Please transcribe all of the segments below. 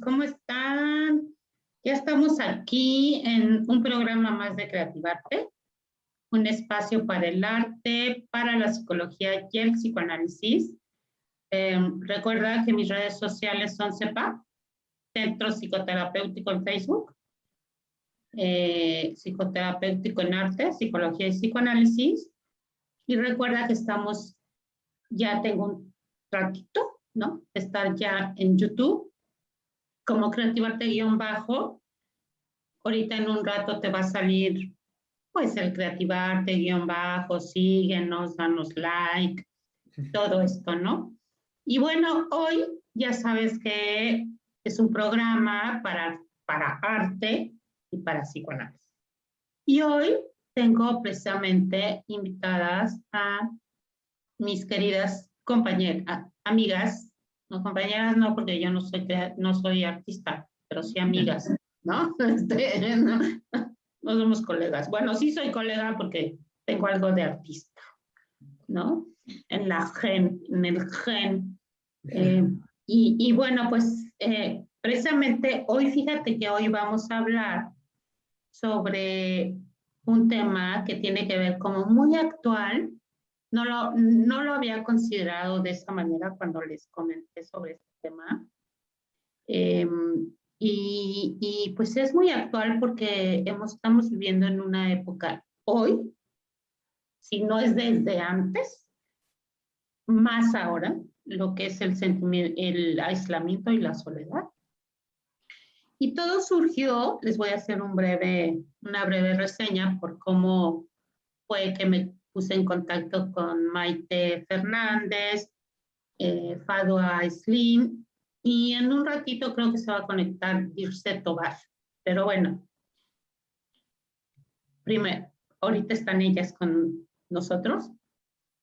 ¿cómo están? Ya estamos aquí en un programa más de Creativarte, un espacio para el arte, para la psicología y el psicoanálisis. Recuerda que mis redes sociales son CEPA, Centro Psicoterapéutico en Facebook, Psicoterapéutico en Arte, Psicología y Psicoanálisis. Y recuerda que ya tengo un ratito, ¿no? Estar ya en YouTube como Creativarte-bajo. Ahorita en un rato te va a salir pues el Creativarte-bajo, síguenos, danos like, todo esto, ¿no? Y bueno, hoy ya sabes que es un programa para arte y para psicoanálisis. Y hoy tengo precisamente invitadas a mis queridas compañeras, amigas, no compañeras, no, porque yo no soy artista, pero sí amigas, ¿no? No somos colegas. Bueno, sí soy colega porque tengo algo de artista, ¿no? En el gen. Y bueno, pues precisamente hoy, fíjate que hoy vamos a hablar sobre un tema que tiene que ver como muy actual. No lo había considerado de esa manera cuando les comenté sobre este tema. Y pues es muy actual porque estamos viviendo en una época hoy, si no es desde antes, más ahora, lo que es el aislamiento y la soledad. Y todo surgió, les voy a hacer una breve reseña por cómo fue que me puse en contacto con Maite Fernández, Fadwa Slim, y en un ratito creo que se va a conectar Dirce Tobar. Pero bueno, primero, ahorita están ellas con nosotros.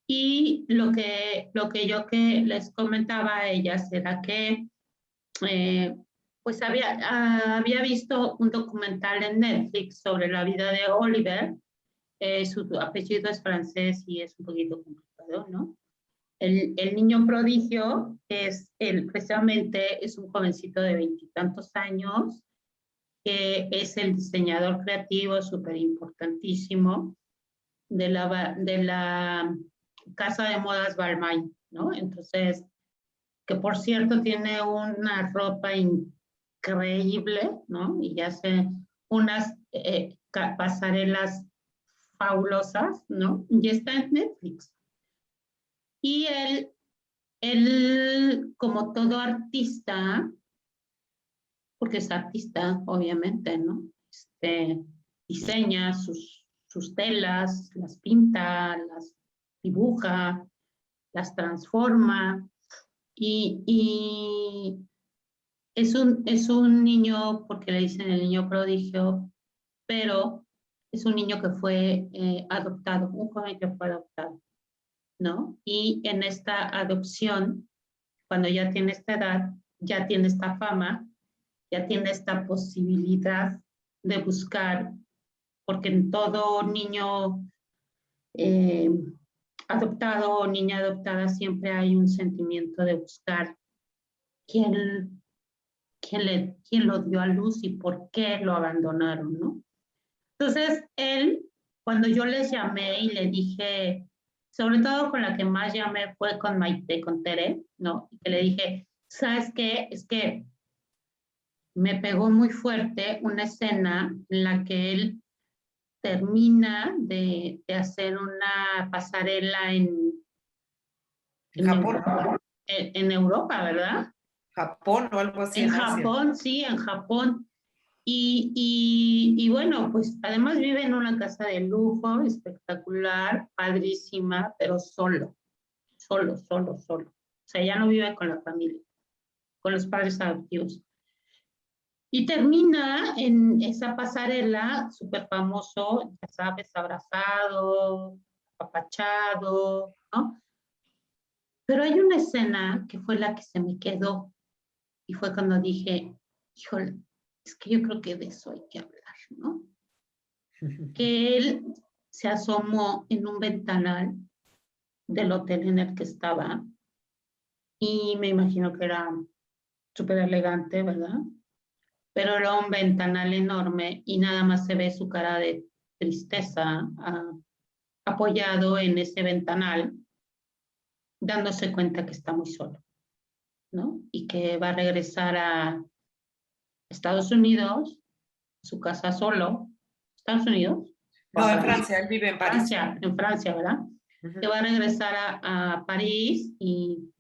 Y lo que yo les comentaba a ellas era que pues había visto un documental en Netflix sobre la vida de Oliver. Su apellido es francés y es un poquito complicado, ¿no? El niño prodigio precisamente es un jovencito de 20 años, que es el diseñador creativo súper importantísimo de la casa de modas Balmain, ¿no? Entonces, que por cierto tiene una ropa increíble, ¿no? Y hace unas pasarelas fabulosas, ¿no? Y está en Netflix. Y él, como todo artista, porque es artista, obviamente, ¿no? Diseña sus telas, las pinta, las dibuja, las transforma. Y es un niño, porque le dicen el niño prodigio, pero es un niño que fue adoptado, un joven que fue adoptado, ¿no? Y en esta adopción, cuando ya tiene esta edad, ya tiene esta fama, ya tiene esta posibilidad de buscar, porque en todo niño adoptado o niña adoptada siempre hay un sentimiento de buscar quién lo dio a luz y por qué lo abandonaron, ¿no? Entonces, cuando yo les llamé y le dije, sobre todo con la que más llamé fue con Maite, con Tere, ¿no? Y que le dije, ¿sabes qué? Es que me pegó muy fuerte una escena en la que él termina de hacer una pasarela en Japón. En Europa, ¿verdad? Japón o algo así. En Japón, sí, en Japón. Y bueno, pues además vive en una casa de lujo, espectacular, padrísima, pero solo. O sea, ya no vive con la familia, con los padres adoptivos. Y termina en esa pasarela súper famoso, ya sabes, abrazado, apapachado, ¿no? Pero hay una escena que fue la que se me quedó y fue cuando dije, híjole, es que yo creo que de eso hay que hablar, ¿no? Que él se asomó en un ventanal del hotel en el que estaba y me imagino que era súper elegante, ¿verdad? Pero era un ventanal enorme y nada más se ve su cara de tristeza apoyado en ese ventanal, dándose cuenta que está muy solo, ¿no? Y que va a regresar a Estados Unidos, su casa solo. ¿Estados Unidos? No, en Francia, él vive en París. Francia, en Francia, ¿verdad? Que va a regresar a París y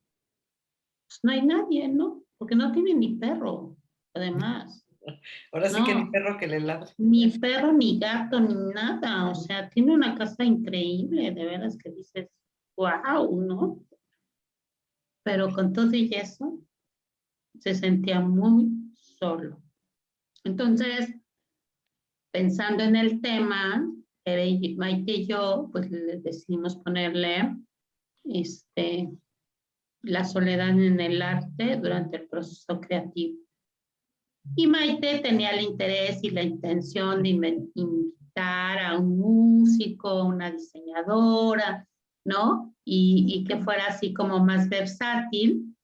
pues, no hay nadie, ¿no? Porque no tiene ni perro, además. Ahora sí que ni No, perro que le ladre. ni perro, ni gato, ni nada. O sea, tiene una casa increíble, de veras que dices, wow, ¿no? Pero con todo y eso, se sentía muy solo. Entonces, pensando en el tema, Maite y yo, pues le decidimos ponerle la soledad en el arte durante el proceso creativo. Y Maite tenía el interés y la intención de invitar a un músico, una diseñadora, ¿no? Y que fuera así como más versátil.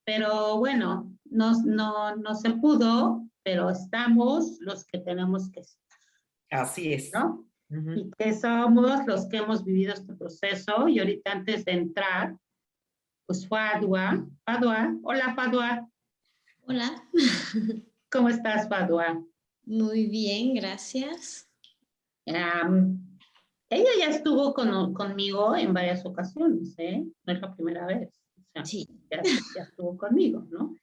Pero bueno, no se pudo, pero estamos los que tenemos que estar, Así es. ¿no? Y que somos los que hemos vivido este proceso. Y ahorita antes de entrar, pues Fadwa. Fadwa, hola Fadwa. Hola. ¿Cómo estás, Fadwa? Muy bien, gracias. Ella ya estuvo conmigo en varias ocasiones, ¿eh? No es la primera vez. O sea, Sí. ya estuvo conmigo, ¿no?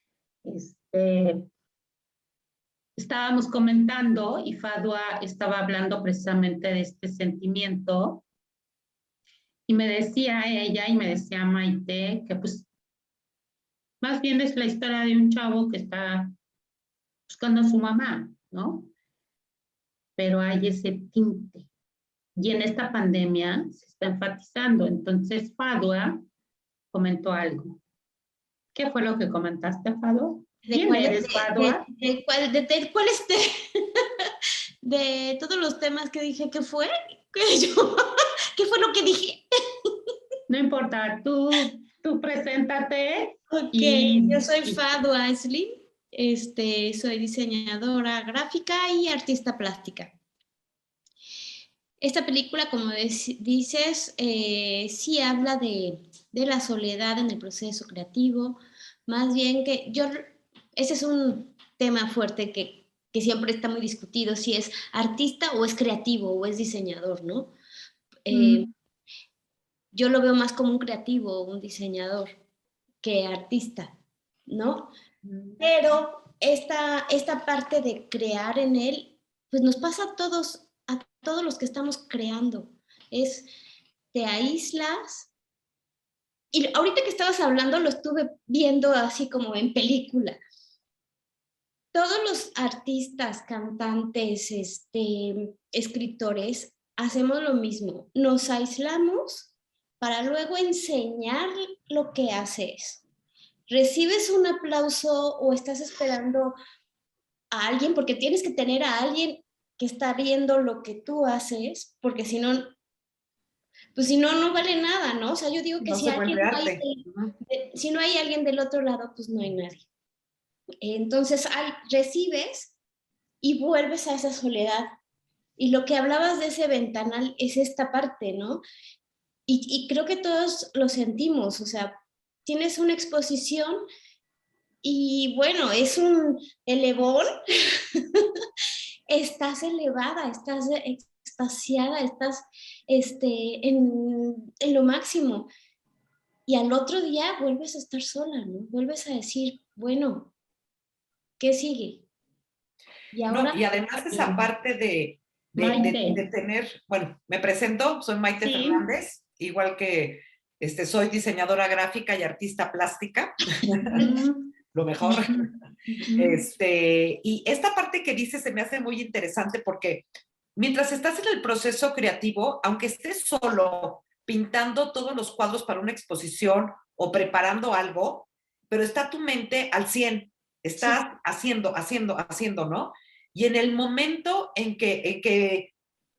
Estábamos comentando y Fadwa estaba hablando precisamente de este sentimiento y me decía ella y me decía Maite que pues más bien es la historia de un chavo que está buscando a su mamá, ¿no? Pero hay ese tinte. Y en esta pandemia se está enfatizando. Entonces, Fadwa comentó algo. ¿Qué fue lo que comentaste, Fadwa? ¿Quién eres, Fadwa? ¿De cuál de todos los temas que dije, ¿qué fue? ¿Qué fue lo que dije? No importa, tú preséntate. Ok, yo soy Fadwa Slim, soy diseñadora gráfica y artista plástica. Esta película, como dices, sí habla de la soledad en el proceso creativo, más bien que ese es un tema fuerte que siempre está muy discutido, si es artista o es creativo o es diseñador, ¿no? Yo lo veo más como un creativo o un diseñador que artista, ¿no? Pero esta parte de crear en él, pues nos pasa a todos los que estamos creando. Te aíslas. Y ahorita que estabas hablando, lo estuve viendo así como en película. Todos los artistas, cantantes, escritores, hacemos lo mismo. Nos aislamos para luego enseñar lo que haces. Recibes un aplauso o estás esperando a alguien, porque tienes que tener a alguien que está viendo lo que tú haces, porque si no, pues si no, no vale nada, ¿no? O sea, yo digo que si no hay alguien del otro lado, pues no hay nadie. Entonces, recibes y vuelves a esa soledad. Y lo que hablabas de ese ventanal es esta parte, ¿no? Y creo que todos lo sentimos, o sea, tienes una exposición y bueno, es un elevón, estás elevada, estás extasiada, estás en lo máximo. Y al otro día vuelves a estar sola, ¿no? Vuelves a decir, bueno, ¿qué sigue? Y ahora... No, y además esa parte de tener, bueno, me presento, soy Maite Fernández, igual que soy diseñadora gráfica y artista plástica, lo mejor. Y esta parte que dices se me hace muy interesante porque mientras estás en el proceso creativo, aunque estés solo pintando todos los cuadros para una exposición o preparando algo, pero está tu mente al 100, estás haciendo, ¿no? Y en el momento en que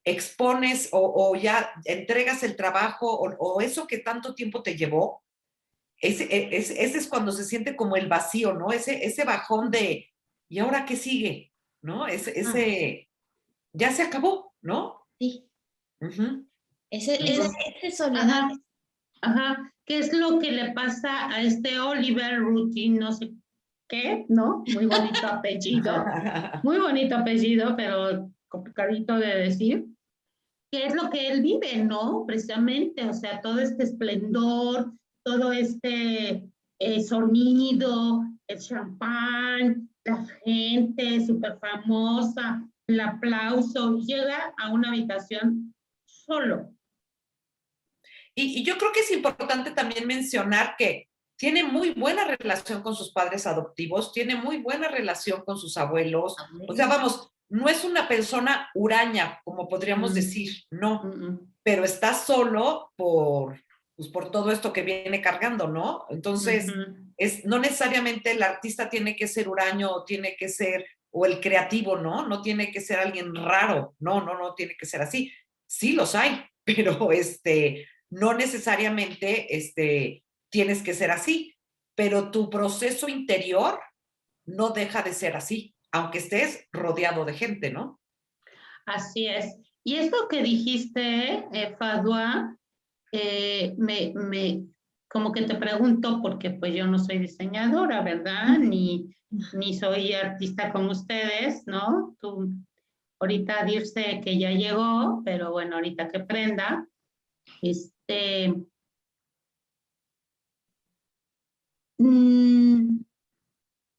expones o ya entregas el trabajo o eso que tanto tiempo te llevó, ese es cuando se siente como el vacío, ¿no? Ese bajón de, ¿y ahora qué sigue? ¿No? Ya se acabó, ¿no? Sí. Uh-huh. Ese soledad. Ajá. ¿Qué es lo que le pasa a este Oliver Routine? No sé qué, ¿no? Muy bonito apellido. Muy bonito apellido, pero complicadito de decir. ¿Qué es lo que él vive, no? Precisamente, o sea, todo este esplendor, todo este sonido, el champán, la gente súper famosa, el aplauso, llega a una habitación solo. Y yo creo que es importante también mencionar que tiene muy buena relación con sus padres adoptivos, tiene muy buena relación con sus abuelos. O sea, vamos, no es una persona huraña, como podríamos decir, no, pero está solo por todo esto que viene cargando, ¿no? Entonces, no necesariamente el artista tiene que ser huraño o tiene que ser, o el creativo, ¿no? No tiene que ser alguien raro, no tiene que ser así. Sí los hay, pero no necesariamente tienes que ser así, pero tu proceso interior no deja de ser así, aunque estés rodeado de gente, ¿no? Así es. Y esto que dijiste, Fadwa, como que te pregunto, porque pues yo no soy diseñadora, ¿verdad? Ni soy artista como ustedes, ¿no? Tú, ahorita Dirce que ya llegó, pero bueno, ahorita que prenda,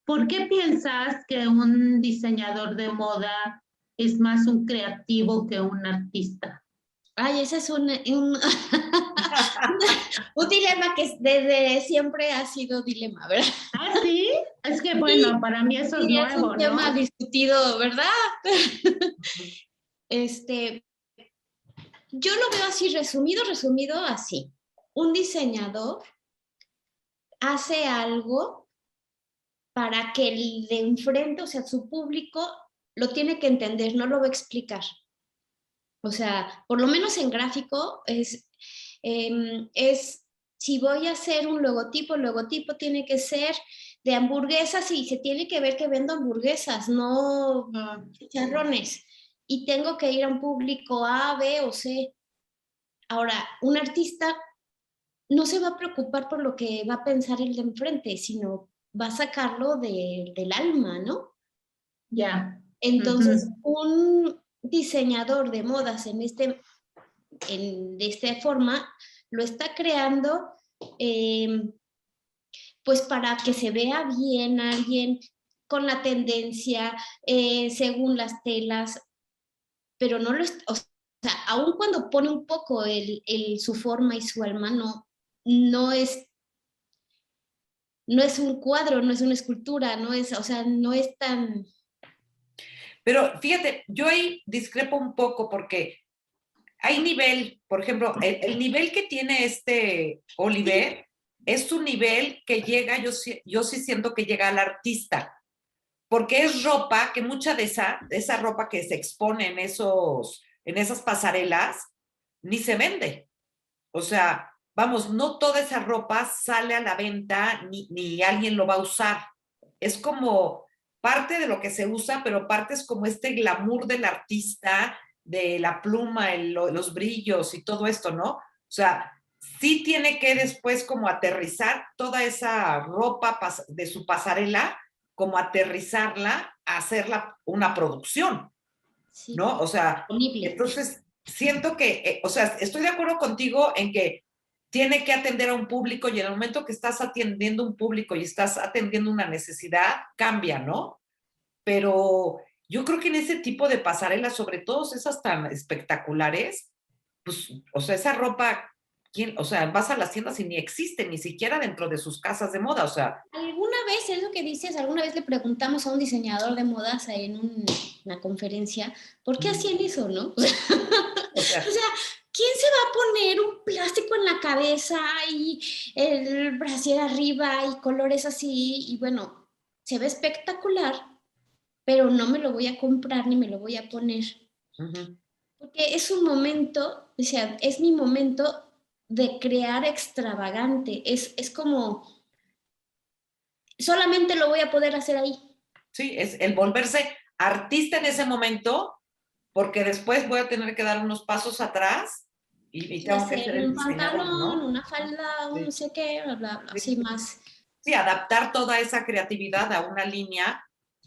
¿por qué piensas que un diseñador de moda es más un creativo que un artista? Ay, ese es un dilema que desde siempre ha sido dilema, ¿verdad? ¿Ah, sí? Es que bueno, para mí eso es nuevo, es un tema ¿no? discutido, ¿verdad? Yo lo veo así, resumido así. Un diseñador hace algo para que el de enfrente, o sea, su público, lo tiene que entender, no lo va a explicar. O sea, por lo menos en gráfico si voy a hacer un logotipo, el logotipo tiene que ser de hamburguesas y se tiene que ver que vendo hamburguesas, no chicharrones. Y tengo que ir a un público A, B o C. Ahora, un artista no se va a preocupar por lo que va a pensar el de enfrente, sino va a sacarlo del alma, ¿no? Ya. Entonces, un diseñador de modas de esta forma lo está creando pues para que se vea bien alguien con la tendencia según las telas, pero no lo o sea, aun cuando pone un poco su forma y su alma, no es un cuadro, no es una escultura, o sea, no es tan... Pero fíjate, yo ahí discrepo un poco porque hay nivel, por ejemplo, el nivel que tiene Oliver es un nivel que llega, yo sí siento que llega al artista, porque es ropa, que mucha de esa ropa que se expone en esas pasarelas, ni se vende. O sea, vamos, no toda esa ropa sale a la venta, ni alguien lo va a usar. Es como parte de lo que se usa, pero parte es como este glamour del artista, de la pluma, los brillos y todo esto, ¿no? O sea, sí tiene que después como aterrizar toda esa ropa de su pasarela, como aterrizarla, hacerla una producción, Sí, ¿no? O sea, entonces siento que, o sea, estoy de acuerdo contigo en que tiene que atender a un público y en el momento que estás atendiendo un público y estás atendiendo una necesidad, cambia, ¿no? Pero yo creo que en ese tipo de pasarelas, sobre todo esas tan espectaculares, pues, o sea, esa ropa, o sea, vas a las tiendas y ni existe, ni siquiera dentro de sus casas de moda, o sea. Alguna vez, es lo que dices, alguna vez le preguntamos a un diseñador de modas en una conferencia, ¿por qué hacían eso, no? O sea, ¿quién se va a poner un plástico en la cabeza y el brasier arriba y colores así? Y bueno, se ve espectacular, pero no me lo voy a comprar ni me lo voy a poner. Porque es un momento, o sea, es mi momento de crear extravagante. Es como, solamente lo voy a poder hacer ahí. Sí, es el volverse artista en ese momento, porque después voy a tener que dar unos pasos atrás y tengo que ser el Un diseñador, pantalón, ¿no? una falda, un Sí. no sé qué, bla, bla, bla, así más. Sí, adaptar toda esa creatividad a una línea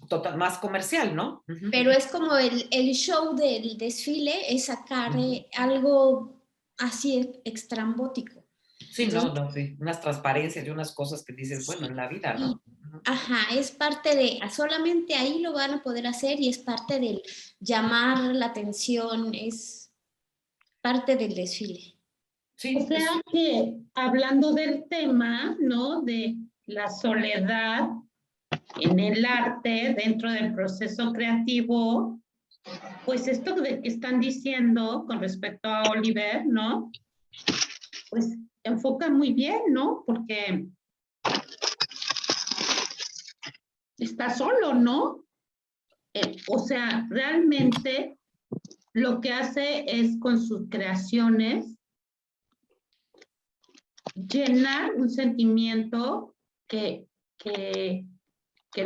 total, más comercial, ¿no? Pero es como el show del desfile, es sacar Ujú. algo así extrambótico. Sí, Entonces, no, sí, unas transparencias y unas cosas que dices, bueno, sí, en la vida, y, ¿no? Ujú. ajá, es parte de, solamente ahí lo van a poder hacer y es parte del llamar la atención, es parte del desfile. O Sí, sea que hablando del tema, ¿no? De la soledad en el arte, dentro del proceso creativo, pues esto de que están diciendo con respecto a Oliver, ¿no? Pues enfoca muy bien, ¿no? Porque está solo, ¿no? O sea, realmente lo que hace es con sus creaciones llenar un sentimiento que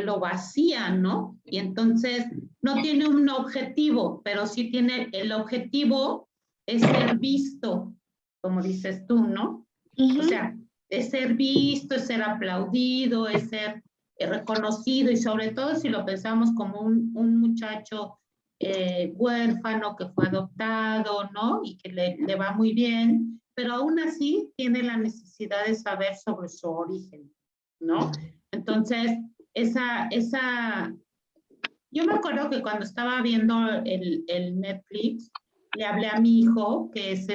lo vacía, ¿no? Y entonces no tiene un objetivo, pero sí tiene el objetivo es ser visto, como dices tú, ¿no? O sea, es ser visto, es ser aplaudido, es ser reconocido y sobre todo si lo pensamos como un muchacho huérfano que fue adoptado, ¿no? Y que le va muy bien, pero aún así tiene la necesidad de saber sobre su origen, ¿no? Entonces, yo me acuerdo que cuando estaba viendo el Netflix, le hablé a mi hijo, que es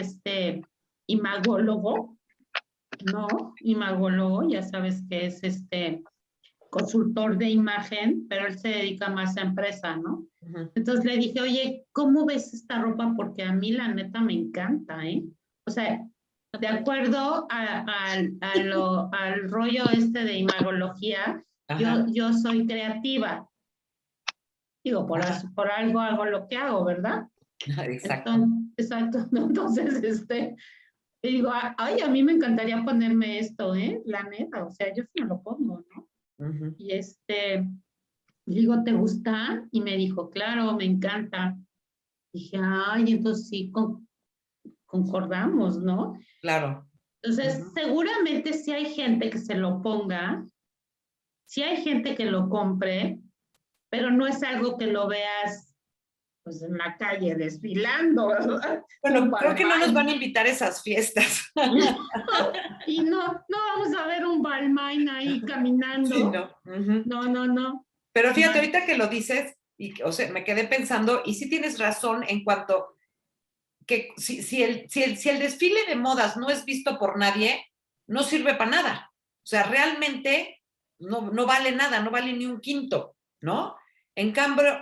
imagólogo, ¿no? Imagólogo, ya sabes que es consultor de imagen, pero él se dedica más a empresa, ¿no? Entonces le dije, oye, ¿cómo ves esta ropa? Porque a mí la neta me encanta, ¿eh? O sea, de acuerdo al rollo de imagología, yo soy creativa. Digo, por algo hago lo que hago, ¿verdad? Exacto. Exacto. Entonces, digo, ay, a mí me encantaría ponerme esto, ¿eh? La neta, o sea, yo sí me lo pongo, ¿no? Y digo, ¿te gusta? Y me dijo, claro, me encanta. Dije, ay, entonces sí, concordamos, ¿no? Claro. Entonces, seguramente sí hay gente que se lo ponga, sí hay gente que lo compre, pero no es algo que lo veas pues en la calle desfilando, ¿verdad? Bueno, creo que no nos van a invitar a esas fiestas. Y no vamos a ver un Balmain ahí caminando. Sí, no. No. Pero fíjate, ahorita que lo dices, y, o sea, me quedé pensando, y sí tienes razón en cuanto que si el desfile de modas no es visto por nadie, no sirve para nada. O sea, realmente no vale nada, no vale ni un quinto, ¿no? En cambio,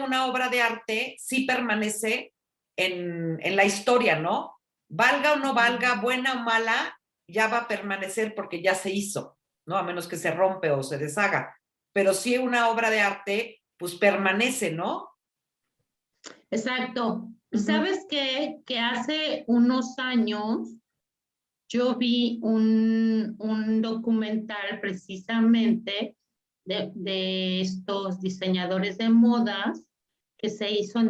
una obra de arte sí permanece en la historia, ¿no? Valga o no valga, buena o mala, ya va a permanecer porque ya se hizo, ¿no? A menos que se rompe o se deshaga. Pero sí una obra de arte, pues permanece, ¿no? Exacto. ¿Y sabes qué? Que hace unos años yo vi un documental precisamente de estos diseñadores de modas que se hizo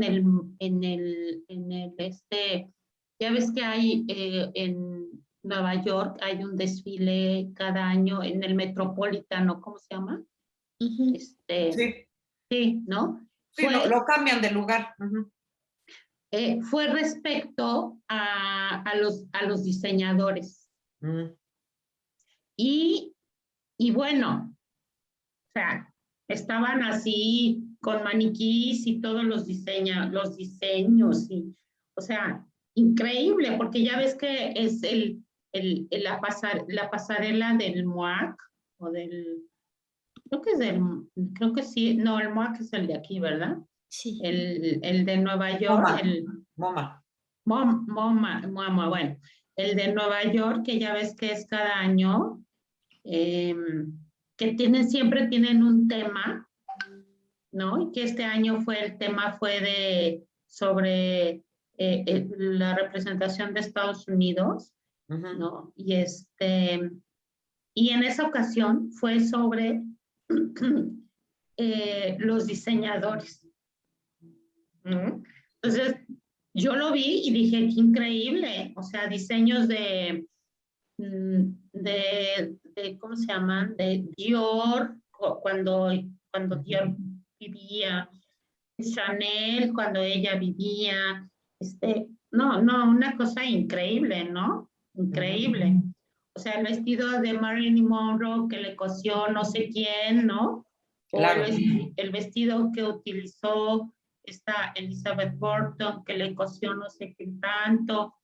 ya ves que hay en Nueva York, hay un desfile cada año en el Metropolitano, ¿cómo se llama? Sí. Sí, ¿no? Sí, lo cambian de lugar. Fue respecto a los diseñadores. Y bueno, o sea, estaban así con maniquís y todos los diseños, y, o sea, increíble, porque ya ves que es la pasarela del MOAC, o creo que sí, no, el MOAC es el de aquí, ¿verdad? Sí. El de Nueva York, MoMA, bueno, el de Nueva York, que ya ves que es cada año, que siempre tienen un tema, ¿no? Y que este año el tema fue sobre la representación de Estados Unidos. ¿no? Y en esa ocasión fue sobre los diseñadores, ¿no? Entonces, yo lo vi y dije, qué increíble, o sea, diseños de ¿cómo se llaman? De Dior, cuando Dior vivía, Chanel, cuando ella vivía, no, una cosa increíble, ¿no? Increíble. O sea, el vestido de Marilyn Monroe que le cosió no sé quién, ¿no? O Claro. el vestido que utilizó esta Elizabeth Burton que le cosió no sé qué tanto.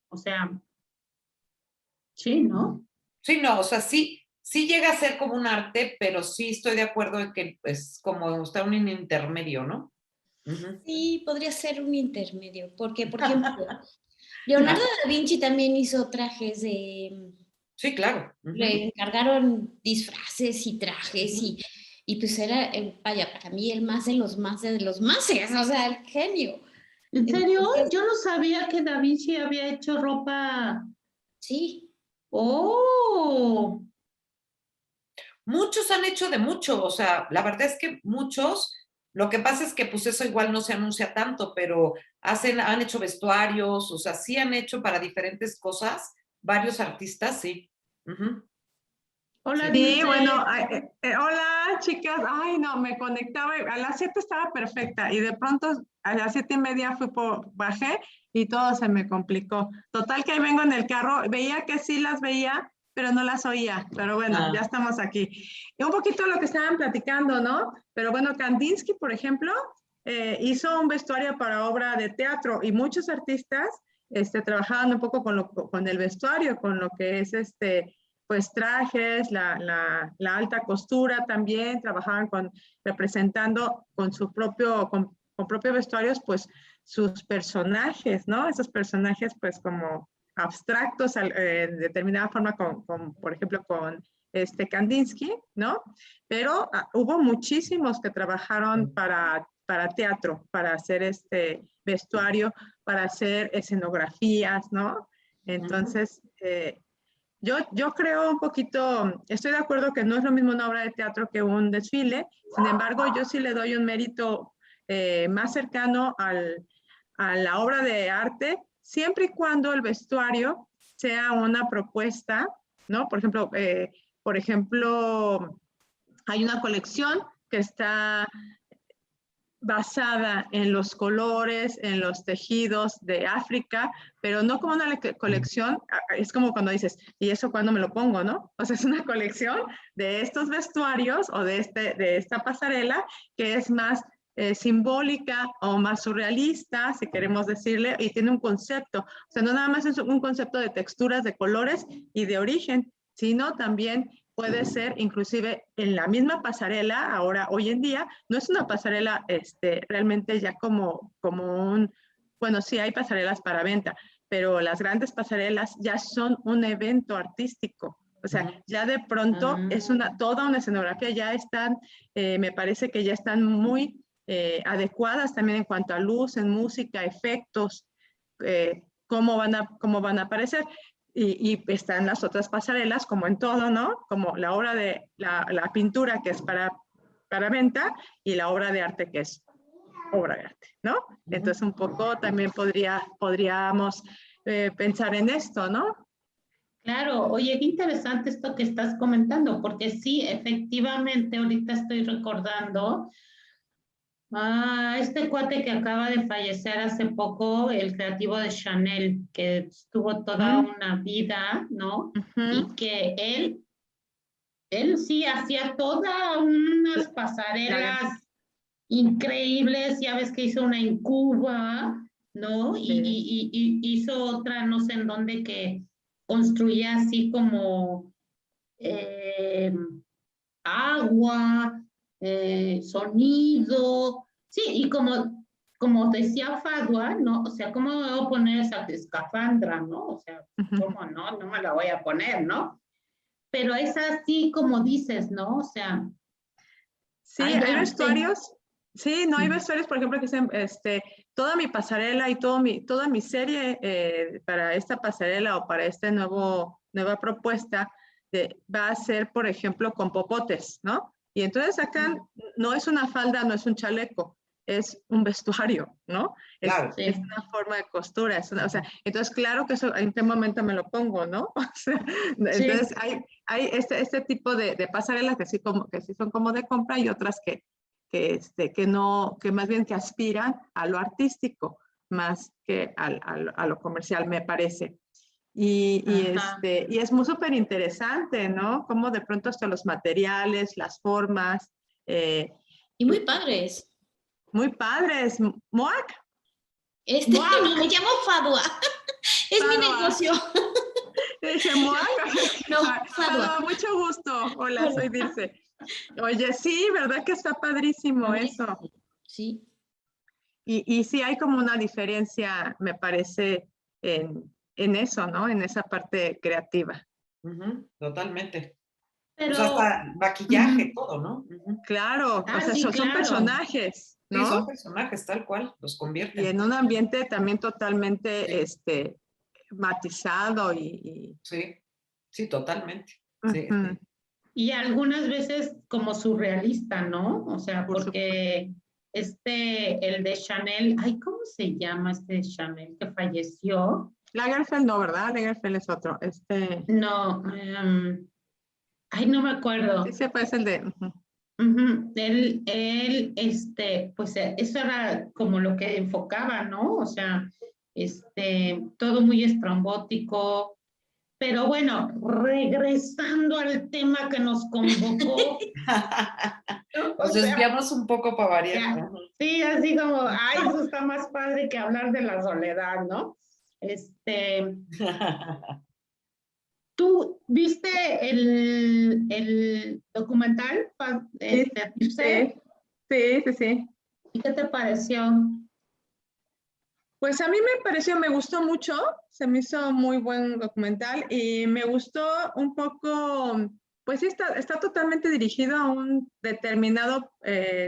O sea, sí, ¿no? Sí, no, o sea, sí llega a ser como un arte, pero sí estoy de acuerdo en que es como está un intermedio, ¿no? Sí, podría ser un intermedio, porque, por ejemplo, Leonardo da Vinci también hizo trajes de... Sí, claro. Le encargaron disfraces y trajes y pues era, vaya, para mí el más de los máses, o sea, el genio. ¿En serio? Entonces, Yo no sabía que Da Vinci había hecho ropa. sí. ¡Oh! Muchos han hecho de mucho, o sea, la verdad es que muchos, lo que pasa es que pues eso igual no se anuncia tanto, pero han hecho vestuarios, o sea, sí han hecho para diferentes cosas, varios artistas, sí. Hola, Sí, bueno, Dulce. hola chicas, ay no, me conectaba, a las 7 estaba perfecta y de pronto a las 7:30 bajé y todo se me complicó. Total que ahí vengo en el carro, veía que sí las veía, pero no las oía, pero bueno, ya estamos aquí. Y un poquito lo que estaban platicando, ¿no? Pero bueno, Kandinsky, por ejemplo, hizo un vestuario para obra de teatro y muchos artistas trabajaban un poco con el vestuario, con lo que es pues trajes, la alta costura también, trabajaban representando con propios vestuarios, pues sus personajes, ¿no? Esos personajes pues como abstractos de determinada forma, por ejemplo, con Kandinsky, ¿no? Pero hubo muchísimos que trabajaron para teatro, para hacer vestuario, para hacer escenografías, ¿no? Entonces, yo creo un poquito, estoy de acuerdo que no es lo mismo una obra de teatro que un desfile, sin embargo, yo sí le doy un mérito más cercano a la obra de arte, siempre y cuando el vestuario sea una propuesta, ¿no? Por ejemplo, hay una colección que está basada en los colores, en los tejidos de África, pero no como una colección, es como cuando dices, ¿y eso cuándo me lo pongo, no? O sea, es una colección de estos vestuarios o de esta pasarela que es más simbólica o más surrealista, si queremos decirle, y tiene un concepto. O sea, no nada más es un concepto de texturas, de colores y de origen, sino también puede ser inclusive en la misma pasarela, ahora, hoy en día, no es una pasarela realmente ya como bueno, sí hay pasarelas para venta, pero las grandes pasarelas ya son un evento artístico. O sea, ya de pronto es toda una escenografía, ya están, me parece que ya están muy adecuadas también en cuanto a luz, en música, efectos, cómo van a aparecer. Y están las otras pasarelas, como en todo, ¿no? Como la obra de la pintura, que es para venta, y la obra de arte, que es obra de arte, ¿no? Entonces, un poco también podríamos pensar en esto, ¿no? Claro, oye, qué interesante esto que estás comentando, porque sí, efectivamente, ahorita estoy recordando este cuate que acaba de fallecer hace poco, el creativo de Chanel, que estuvo toda una vida, ¿no? Y que él sí hacía todas unas pasarelas increíbles, ya ves que hizo una en Cuba, ¿no? Y hizo otra, no sé en dónde, que construía así como agua, sonido, sí, y como decía Fadwa, ¿no? O sea, ¿cómo me voy a poner esa escafandra, no? O sea, ¿cómo no? No me la voy a poner, ¿no? Pero es así como dices, ¿no? O sea, sí, hay vestuarios Sí, no hay vestuarios, por ejemplo, que dicen, toda mi pasarela y toda mi serie para esta pasarela o para esta nueva propuesta va a ser, por ejemplo, con popotes, ¿no? Y entonces acá no es una falda, no es un chaleco, es un vestuario, ¿no? Claro. Sí. Es una forma de costura, o sea, entonces claro que eso, ¿en qué momento me lo pongo, no? O sea, entonces hay este tipo de pasarelas que sí son como de compra y otras que no, que más bien que aspiran a lo artístico más que a lo comercial, me parece. Y es muy súper interesante, ¿no? Como de pronto hasta los materiales, las formas. Y muy padres. Muy padres. ¿Moac? No, me llamo Fadua. Es mi Fadua. negocio. Dije, ¿Moac? No, Fadua, Fadua. mucho gusto. Hola, soy Dirce. Oye, sí, ¿verdad que está padrísimo eso? Sí. Y sí hay como una diferencia, me parece, en eso, ¿no? En esa parte creativa. Totalmente. Pero, Pues hasta maquillaje, todo, ¿no? Claro, o sea, sí, son claro. personajes, Sí, ¿no? son personajes, tal cual, los Y convierten. en un ambiente también totalmente, Sí. matizado y Sí, totalmente. Sí, ujú, sí. Y algunas veces como surrealista, ¿no? O sea, por supuesto. porque el de Chanel, ay, ¿cómo se llama este Chanel que falleció? Lagerfeld no, ¿verdad? Lagerfeld es otro. No, ay, no me acuerdo. Sí, se parece el de. Ujú. Pues eso era como lo que enfocaba, ¿no? O sea, todo muy estrambótico. Pero bueno, regresando al tema que nos convocó, Nos desviamos un poco para variar. ya, sí, así como, ay, eso está más padre que hablar de la soledad, ¿no? ¿Tú viste el documental, Sí, Dirce? sí. ¿Y qué te pareció? Pues a mí me pareció, me gustó mucho, se me hizo muy buen documental y me gustó un poco, pues sí, está totalmente dirigido a un determinado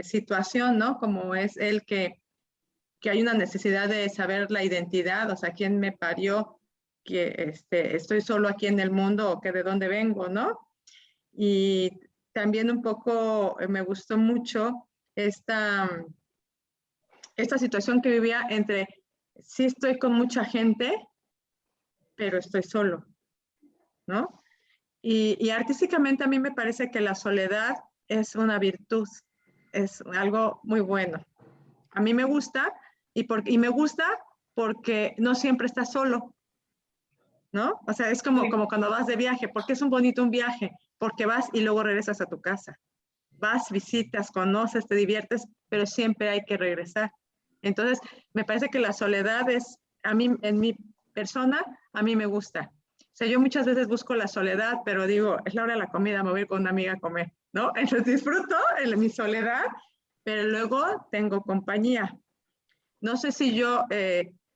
situación, ¿no? Como es el que hay una necesidad de saber la identidad, o sea, quién me parió, que estoy solo aquí en el mundo o que de dónde vengo, ¿no? Y también un poco me gustó mucho esta situación que vivía entre, sí estoy con mucha gente, pero estoy solo, ¿no? Y artísticamente a mí me parece que la soledad es una virtud, es algo muy bueno. A mí me gusta y me gusta porque no siempre estás solo, ¿no? O sea, es como cuando vas de viaje, porque es un viaje, porque vas y luego regresas a tu casa. Vas, visitas, conoces, te diviertes, pero siempre hay que regresar. Entonces, me parece que la soledad a mí, en mi persona, a mí me gusta. O sea, yo muchas veces busco la soledad, pero digo, es la hora de la comida, me voy a ir con una amiga a comer, ¿no? Entonces disfruto mi soledad, pero luego tengo compañía. No sé si yo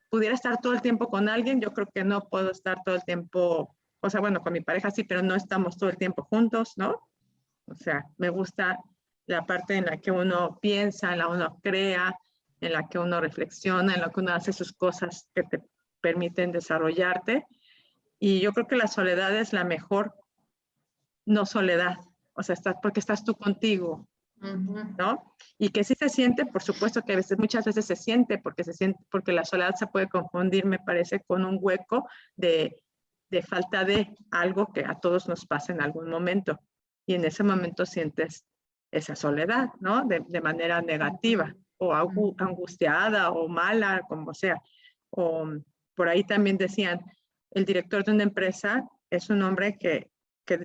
pudiera estar todo el tiempo con alguien, yo creo que no puedo estar todo el tiempo, o sea, bueno, con mi pareja sí, pero no estamos todo el tiempo juntos, ¿no? O sea, me gusta la parte en la que uno piensa, en la que uno crea, en la que uno reflexiona, en la que uno hace sus cosas que te permiten desarrollarte. Y yo creo que la soledad es la mejor no soledad. O sea, porque estás tú contigo, ¿no? Y que sí se siente, por supuesto que muchas veces se siente, porque la soledad se puede confundir, me parece, con un hueco de falta de algo que a todos nos pasa en algún momento. Y en ese momento sientes esa soledad, ¿no? De manera negativa o angustiada o mala, como sea. O por ahí también decían, el director de una empresa es un hombre que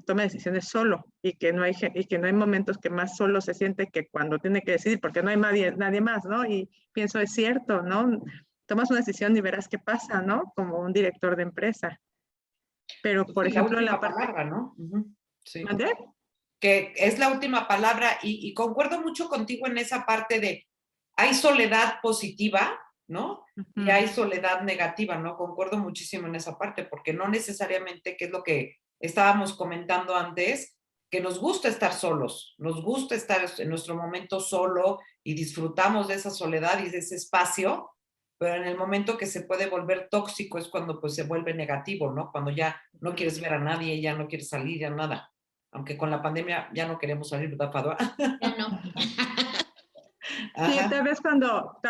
toma decisiones solo y que no hay momentos que más solo se siente que cuando tiene que decidir, porque no hay nadie más, ¿no? Y pienso, es cierto, ¿no? Tomas una decisión y verás qué pasa, ¿no? Como un director de empresa. Pero, Pues por sí, la ejemplo, en última la parte... palabra, ¿no? Sí. ¿Mandé? Que es la última palabra y concuerdo mucho contigo en esa parte de hay soledad positiva, ¿no? Y hay soledad negativa, ¿no? Concuerdo muchísimo en esa parte, porque no necesariamente, que es lo que estábamos comentando antes, que nos gusta estar solos, nos gusta estar en nuestro momento solo y disfrutamos de esa soledad y de ese espacio, pero en el momento que se puede volver tóxico es cuando pues se vuelve negativo, ¿no? Cuando ya no quieres ver a nadie, ya no quieres salir, ya nada. Aunque con la pandemia ya no queremos salir, ¿verdad, Padua? Ya no. Sí, Ajá. tal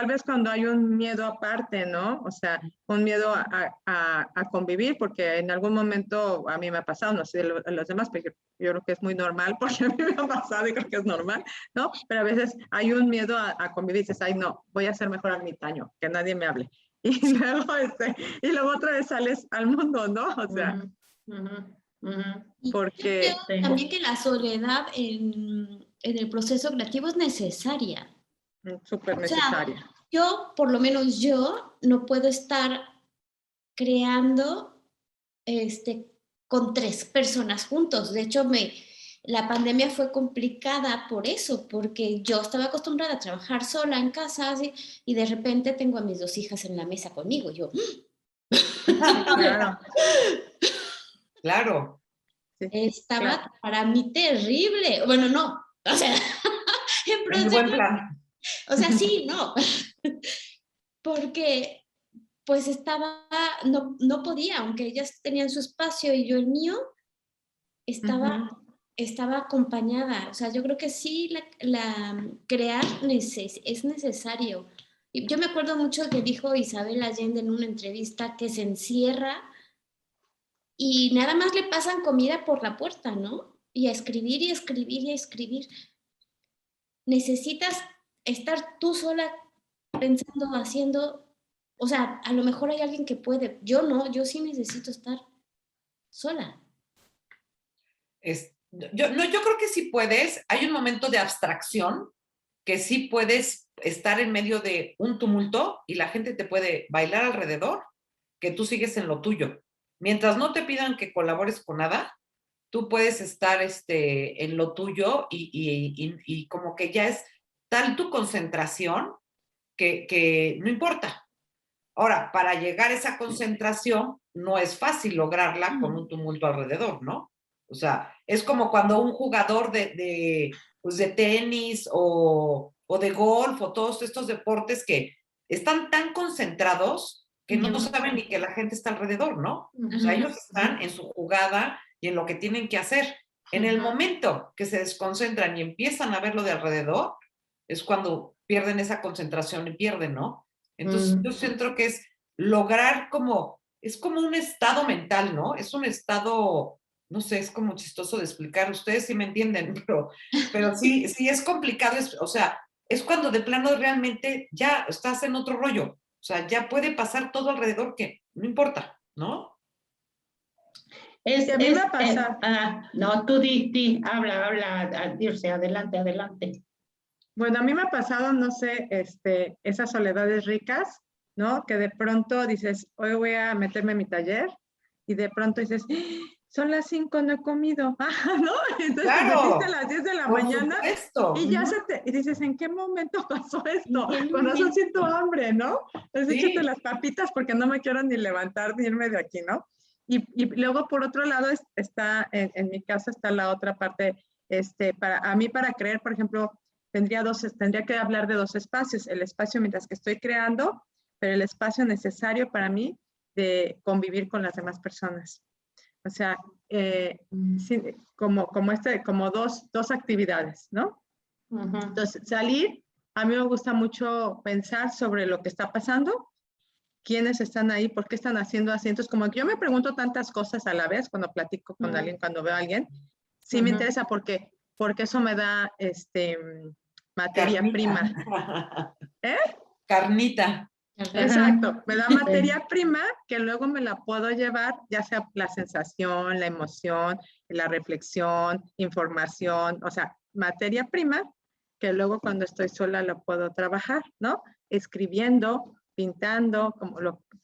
vez cuando hay un miedo aparte, ¿no? O sea, un miedo a convivir, porque en algún momento a mí me ha pasado, no sé, los demás, pero yo creo que es muy normal, porque a mí me ha pasado y creo que es normal, ¿no? Pero a veces hay un miedo a convivir, dices, ay, no, voy a ser mejor ermitaño, que nadie me hable. Y luego otra vez sales al mundo, ¿no? O sea, Y porque... yo creo también que la soledad en el proceso creativo es necesaria. Súper O sea, necesaria. yo, por lo menos yo, no puedo estar creando con 3 personas juntos. De hecho, la pandemia fue complicada por eso, porque yo estaba acostumbrada a trabajar sola en casa así, y de repente tengo a mis 2 hijas en la mesa conmigo. Yo, Claro, Claro. sí, estaba claro. para mí terrible. Bueno, no, o sea, en En proceso, buen plan. o sea, sí, no, porque pues no podía, aunque ellas tenían su espacio y yo el mío, estaba acompañada. O sea, yo creo que sí, crear es necesario. Y yo me acuerdo mucho que dijo Isabel Allende en una entrevista que se encierra y nada más le pasan comida por la puerta, ¿no? Y a escribir y a escribir y a escribir. Necesitas estar tú sola pensando, haciendo, o sea, a lo mejor hay alguien que puede, yo no, yo sí necesito estar sola. Yo creo que sí puedes. Hay un momento de abstracción que sí puedes estar en medio de un tumulto y la gente te puede bailar alrededor, que tú sigues en lo tuyo. Mientras no te pidan que colabores con nada, tú puedes estar en lo tuyo y como que ya es tal tu concentración que no importa. Ahora, para llegar a esa concentración, no es fácil lograrla con un tumulto alrededor, ¿no? O sea, es como cuando un jugador pues de tenis o de golf o todos estos deportes que están tan concentrados que no saben ni que la gente está alrededor, ¿no? O sea, ellos están en su jugada y en lo que tienen que hacer. En el momento que se desconcentran y empiezan a ver lo de alrededor, es cuando pierden esa concentración y pierden, ¿no? Entonces, yo siento que es lograr es como un estado mental, ¿no? Es un estado, no sé, es como chistoso de explicar, ustedes sí me entienden, pero sí es complicado, o sea, es cuando de plano realmente ya estás en otro rollo, o sea, ya puede pasar todo alrededor que no importa, ¿no? Y a mí me ha pasado. No, tú habla, Dirce, adelante. Bueno, a mí me ha pasado, no sé, esas soledades ricas, ¿no? Que de pronto dices, hoy voy a meterme en mi taller y de pronto dices, son las 5, no he comido, ¿no? Entonces te metiste a Claro, las 10 de la por mañana supuesto. y ya y dices, ¿en qué momento pasó esto? Con razón siento hambre, ¿no? Entonces échate las papitas porque no me quiero ni levantar ni irme de aquí, ¿no? Y luego por otro lado está, en mi caso está la otra parte, a mí para creer, por ejemplo, tendría que hablar de 2 espacios, el espacio mientras que estoy creando, pero el espacio necesario para mí de convivir con las demás personas. O sea, sí, como dos actividades, ¿no? Entonces, salir, a mí me gusta mucho pensar sobre lo que está pasando, quiénes están ahí, por qué están haciendo así. Entonces, como yo me pregunto tantas cosas a la vez cuando platico con alguien, cuando veo a alguien, sí me interesa porque eso me da materia prima. Carnita. Exacto, me da materia prima que luego me la puedo llevar, ya sea la sensación, la emoción, la reflexión, información, o sea, materia prima que luego cuando estoy sola la puedo trabajar, ¿no? Escribiendo, pintando,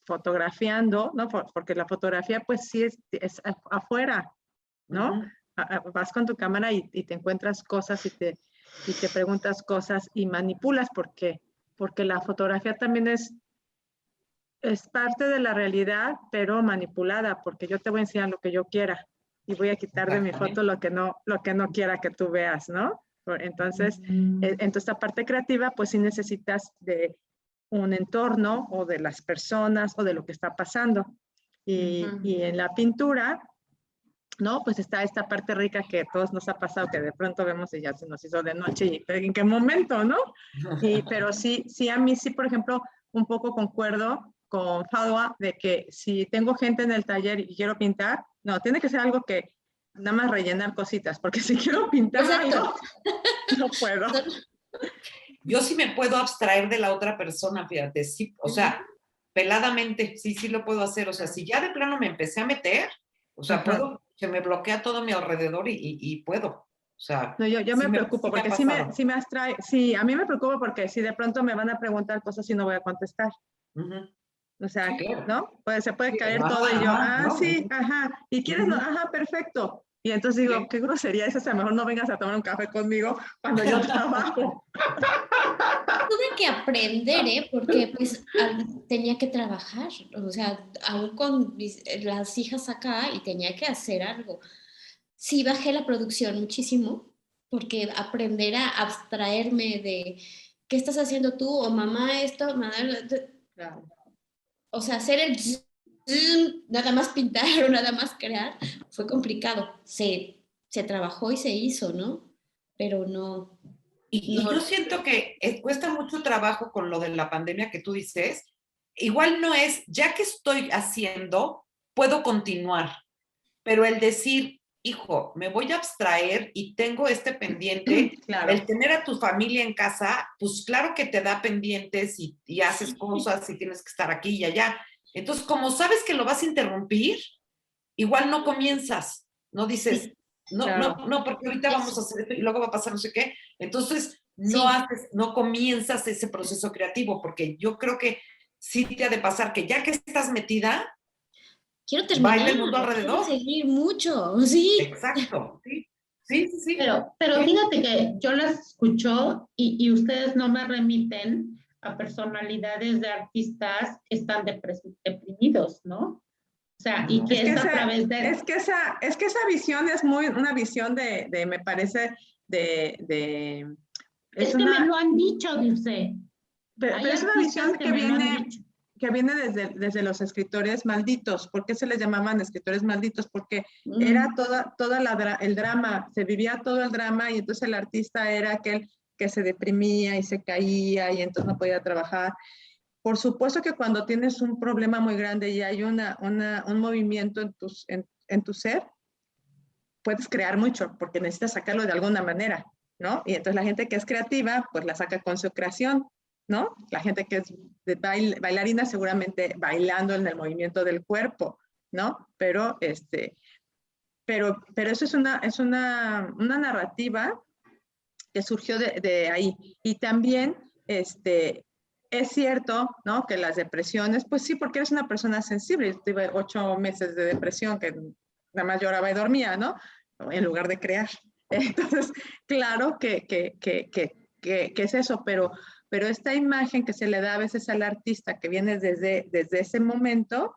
fotografiando, ¿no? Porque la fotografía pues sí es afuera, ¿no? Vas con tu cámara y te encuentras cosas y te preguntas cosas y manipulas porque la fotografía también es parte de la realidad, pero manipulada, porque yo te voy a enseñar lo que yo quiera, y voy a quitar de mi foto lo que no quiera que tú veas, ¿no? Entonces, en toda esta parte creativa, pues sí necesitas de un entorno o de las personas o de lo que está pasando. Y en la pintura, ¿no? Pues está esta parte rica que a todos nos ha pasado, que de pronto vemos y ya se nos hizo de noche y ¿en qué momento, no? Pero sí, a mí sí, por ejemplo, un poco concuerdo con Fadwa de que si tengo gente en el taller y quiero pintar, no, tiene que ser algo que nada más rellenar cositas, porque si quiero pintar algo, no puedo. Yo sí me puedo abstraer de la otra persona, fíjate, sí, o sea, peladamente, sí lo puedo hacer, o sea, si ya de plano me empecé a meter, o sea, puedo, se me bloquea todo mi alrededor y puedo, o sea. No, yo sí me preocupo, porque sí me abstrae, sí, a mí me preocupa porque si de pronto me van a preguntar cosas y no voy a contestar. O sea, sí, claro. ¿No? Pues se puede caer todo y yo, no, sí, ajá, y quieres, no, ajá, perfecto. Y entonces digo, sí, qué grosería es esa, mejor no vengas a tomar un café conmigo cuando yo trabajo. Tuve que aprender, porque pues tenía que trabajar, o sea, aún con las hijas acá y tenía que hacer algo. Sí, bajé la producción muchísimo, porque aprender a abstraerme de qué estás haciendo tú o mamá esto, mamá, claro. O sea, hacer el nada más pintar o nada más crear fue complicado. Se trabajó y se hizo, ¿no? Pero no. Y yo siento que cuesta mucho trabajo con lo de la pandemia que tú dices. Igual no es, ya que estoy haciendo, puedo continuar. Pero el decir, hijo, me voy a abstraer y tengo este pendiente, claro. El tener a tu familia en casa, pues claro que te da pendientes y haces cosas y tienes que estar aquí y allá. Entonces, como sabes que lo vas a interrumpir, igual no comienzas, no dices, sí. No, claro. no, porque ahorita vamos a hacer esto y luego va a pasar no sé qué. Entonces, no comienzas ese proceso creativo, porque yo creo que sí te ha de pasar que ya que estás metida, quiero terminar, baila el mundo alrededor. Quiero seguir mucho, sí. Exacto, sí. Pero fíjate que yo las escucho y ustedes no me remiten a personalidades de artistas que están deprimidos, ¿no? O sea, y que es a través de... Es que esa visión es muy, una visión de me parece, es que me lo han dicho, Dulce. Pero es una visión que viene desde los escritores malditos. ¿Por qué se les llamaban escritores malditos? Porque era el drama, se vivía todo el drama y entonces el artista era aquel que se deprimía y se caía y entonces no podía trabajar. Por supuesto que cuando tienes un problema muy grande y hay un movimiento en tu ser, puedes crear mucho porque necesitas sacarlo de alguna manera, ¿no? Y entonces la gente que es creativa, pues la saca con su creación, ¿no? La gente que es bailarina seguramente bailando en el movimiento del cuerpo, ¿no? Pero eso es una narrativa que surgió de ahí. Y también, es cierto, ¿no? Que las depresiones, pues sí, porque eres una persona sensible. Tuve 8 meses de depresión que nada más lloraba y dormía, ¿no? En lugar de crear. Entonces, claro que es eso, pero esta imagen que se le da a veces al artista que viene desde ese momento,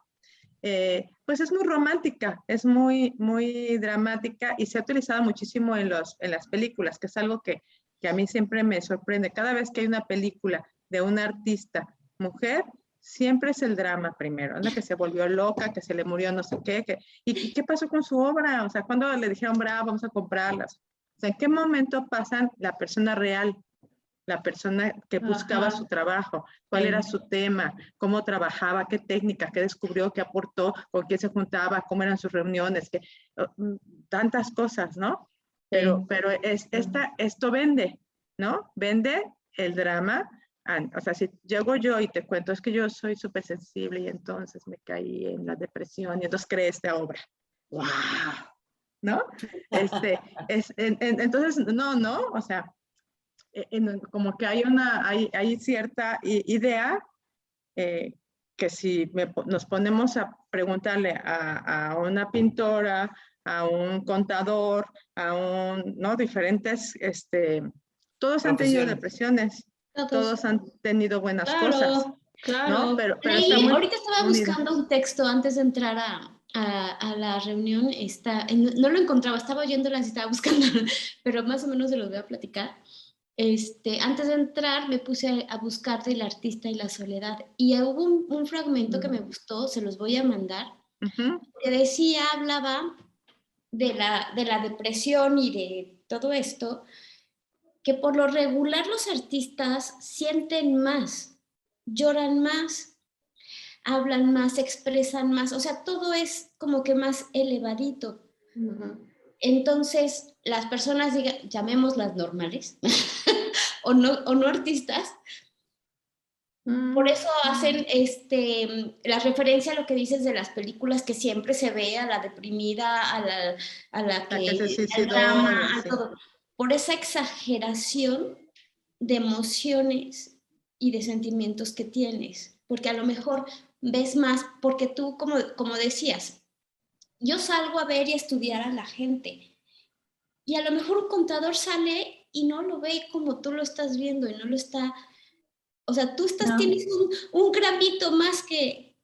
pues es muy romántica, es muy, muy dramática y se ha utilizado muchísimo en las películas, que es algo que a mí siempre me sorprende. Cada vez que hay una película de una artista mujer, siempre es el drama primero, ¿no? Que se volvió loca, que se le murió no sé qué, ¿y qué pasó con su obra? O sea, ¿cuándo le dijeron, bravo, vamos a comprarlas? O sea, ¿en qué momento pasan la persona real? La persona que buscaba su trabajo, cuál era su tema, cómo trabajaba, qué técnica, qué descubrió, qué aportó, con quién se juntaba, cómo eran sus reuniones, tantas cosas, ¿no? Pero esto vende, ¿no? Vende el drama. O sea, si llego yo y te cuento, es que yo soy súper sensible y entonces me caí en la depresión y entonces creé esta obra. ¡Wow! ¿No? Entonces, no, o sea, como que hay cierta idea que si nos ponemos a preguntarle a una pintora, a un contador, ¿no? Diferentes, todos han tenido depresiones, todos han tenido buenas cosas. Claro. ¿No? Pero ahorita estaba buscando un texto antes de entrar a la reunión, no lo encontraba, estaba oyéndolas y estaba buscando, pero más o menos se los voy a platicar. Antes de entrar me puse a buscar de El artista y la soledad, y hubo un fragmento que me gustó, se los voy a mandar, que hablaba de la depresión y de todo esto, que por lo regular los artistas sienten más, lloran más, hablan más, expresan más, o sea, todo es como que más elevadito. Entonces, las personas, llamémoslas normales, o no artistas, por eso hacen la referencia a lo que dices de las películas, que siempre se ve a la deprimida, a la que se suicidó, al drama, a sí. todo. Por esa exageración de emociones y de sentimientos que tienes. Porque a lo mejor ves más, porque tú, como decías, yo salgo a ver y a estudiar a la gente. Y a lo mejor un contador sale y no lo ve como tú lo estás viendo y no lo está... O sea, tú tienes un gramito más que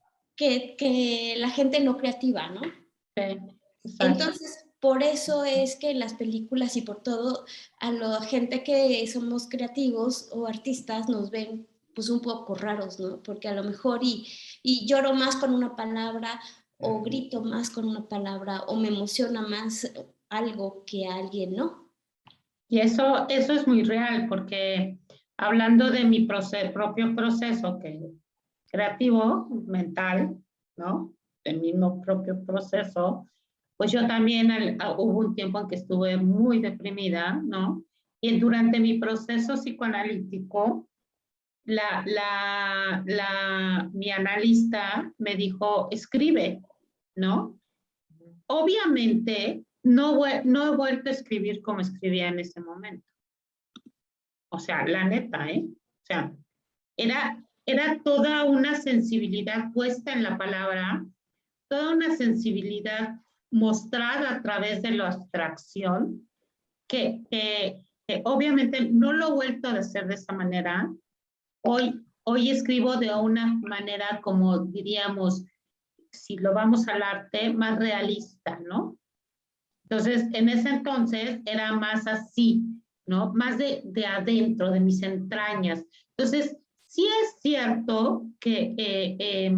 la gente no creativa, ¿no? Sí, entonces, por eso es que en las películas y por todo, a la gente que somos creativos o artistas nos ven pues un poco raros, ¿no? Porque a lo mejor y lloro más con una palabra, o grito más con una palabra, o me emociona más algo que a alguien, ¿no? Y eso es muy real, porque hablando de mi propio proceso creativo, mental, ¿no? De mi propio proceso, pues yo también hubo un tiempo en que estuve muy deprimida, ¿no? Y durante mi proceso psicoanalítico, mi analista me dijo, escribe, ¿no? Obviamente, no he vuelto a escribir como escribía en ese momento. O sea, la neta, ¿eh? O sea, era toda una sensibilidad puesta en la palabra, toda una sensibilidad mostrada a través de la abstracción, que obviamente no lo he vuelto a hacer de esa manera. Hoy escribo de una manera, como diríamos, si lo vamos al arte, más realista, ¿no? Entonces, en ese entonces era más así, ¿no? Más de adentro, de mis entrañas. Entonces, sí es cierto que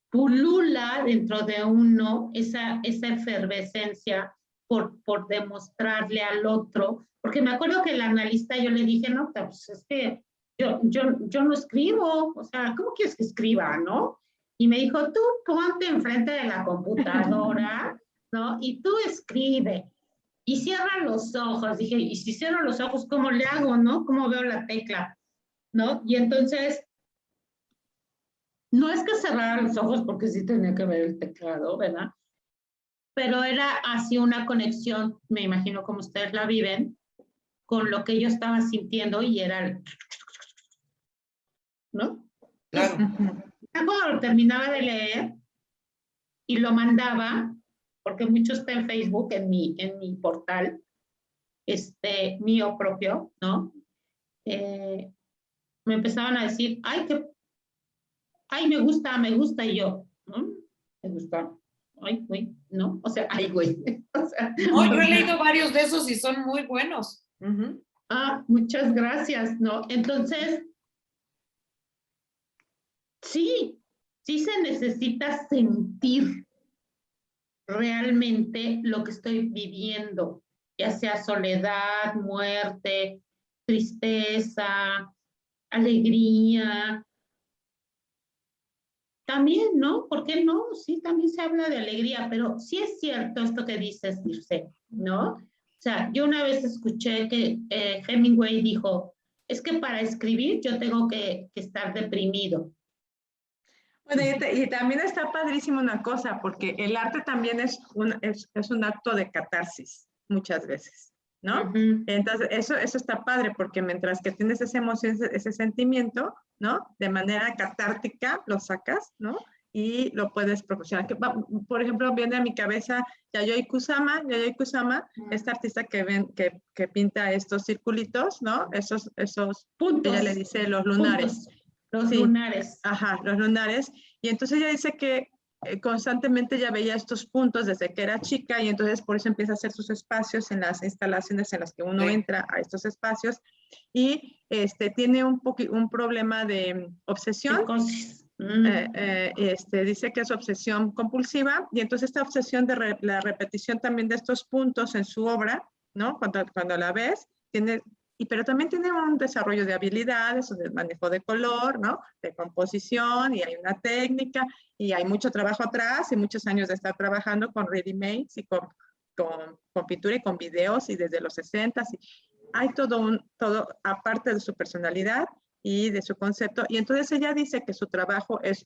pulula dentro de uno esa efervescencia por demostrarle al otro, porque me acuerdo que el analista yo le dije, no, pues es que yo no escribo, o sea, ¿cómo quieres que escriba, no? Y me dijo, tú ponte enfrente de la computadora, ¿no? Y tú escribe. Y cierra los ojos. Dije, y si cierro los ojos, ¿cómo le hago, no? ¿Cómo veo la tecla? ¿No? Y entonces, no es que cerrara los ojos porque sí tenía que ver el teclado, ¿verdad? Pero era así una conexión, me imagino como ustedes la viven, con lo que yo estaba sintiendo y era el... ¿no? Claro. Cuando lo terminaba de leer y lo mandaba, porque mucho está en Facebook, en mi portal, mío propio, ¿no? Me empezaban a decir, ay, me gusta, y yo, me gusta, ay, güey, ¿no? O sea, ay, güey. O sea, no, yo he leído varios de esos y son muy buenos. Muchas gracias, ¿no? Entonces, sí se necesita sentir realmente lo que estoy viviendo, ya sea soledad, muerte, tristeza, alegría. También, ¿no? ¿Por qué no? Sí, también se habla de alegría, pero sí es cierto esto que dices, Dirce, ¿no? O sea, yo una vez escuché que Hemingway dijo, es que para escribir yo tengo que estar deprimido. Bueno, y también está padrísimo una cosa, porque el arte también es un acto de catarsis, muchas veces, ¿no? Entonces, eso está padre, porque mientras que tienes esa emoción, ese sentimiento, ¿no? De manera catártica lo sacas, ¿no? Y lo puedes proporcionar. Por ejemplo, viene a mi cabeza Yayoi Kusama, esta artista que pinta estos circulitos, ¿no? Esos puntos. Ella le dice los lunares. Puntos. Los lunares. Ajá, los lunares. Y entonces ella dice que constantemente ya veía estos puntos desde que era chica y entonces por eso empieza a hacer sus espacios en las instalaciones en las que uno entra a estos espacios y tiene un problema de obsesión. Dice que es obsesión compulsiva y entonces esta obsesión de la repetición también de estos puntos en su obra, ¿no? Cuando la ves, pero también tiene un desarrollo de habilidades, de manejo de color, ¿no? De composición, y hay una técnica, y hay mucho trabajo atrás, y muchos años de estar trabajando con ready-mades, y con pintura, y con videos, y desde los 60s, y hay todo, aparte de su personalidad, y de su concepto, y entonces ella dice que su trabajo es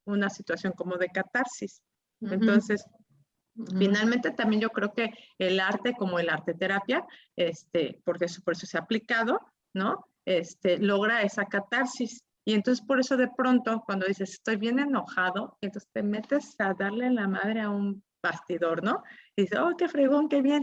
una situación como de catarsis. Entonces, finalmente también yo creo que el arte, como el arte terapia, porque por eso se ha aplicado, ¿no? Logra esa catarsis. Y entonces por eso de pronto, cuando dices, estoy bien enojado, entonces te metes a darle la madre a un bastidor, ¿no? Y dices, oh, qué fregón, qué bien.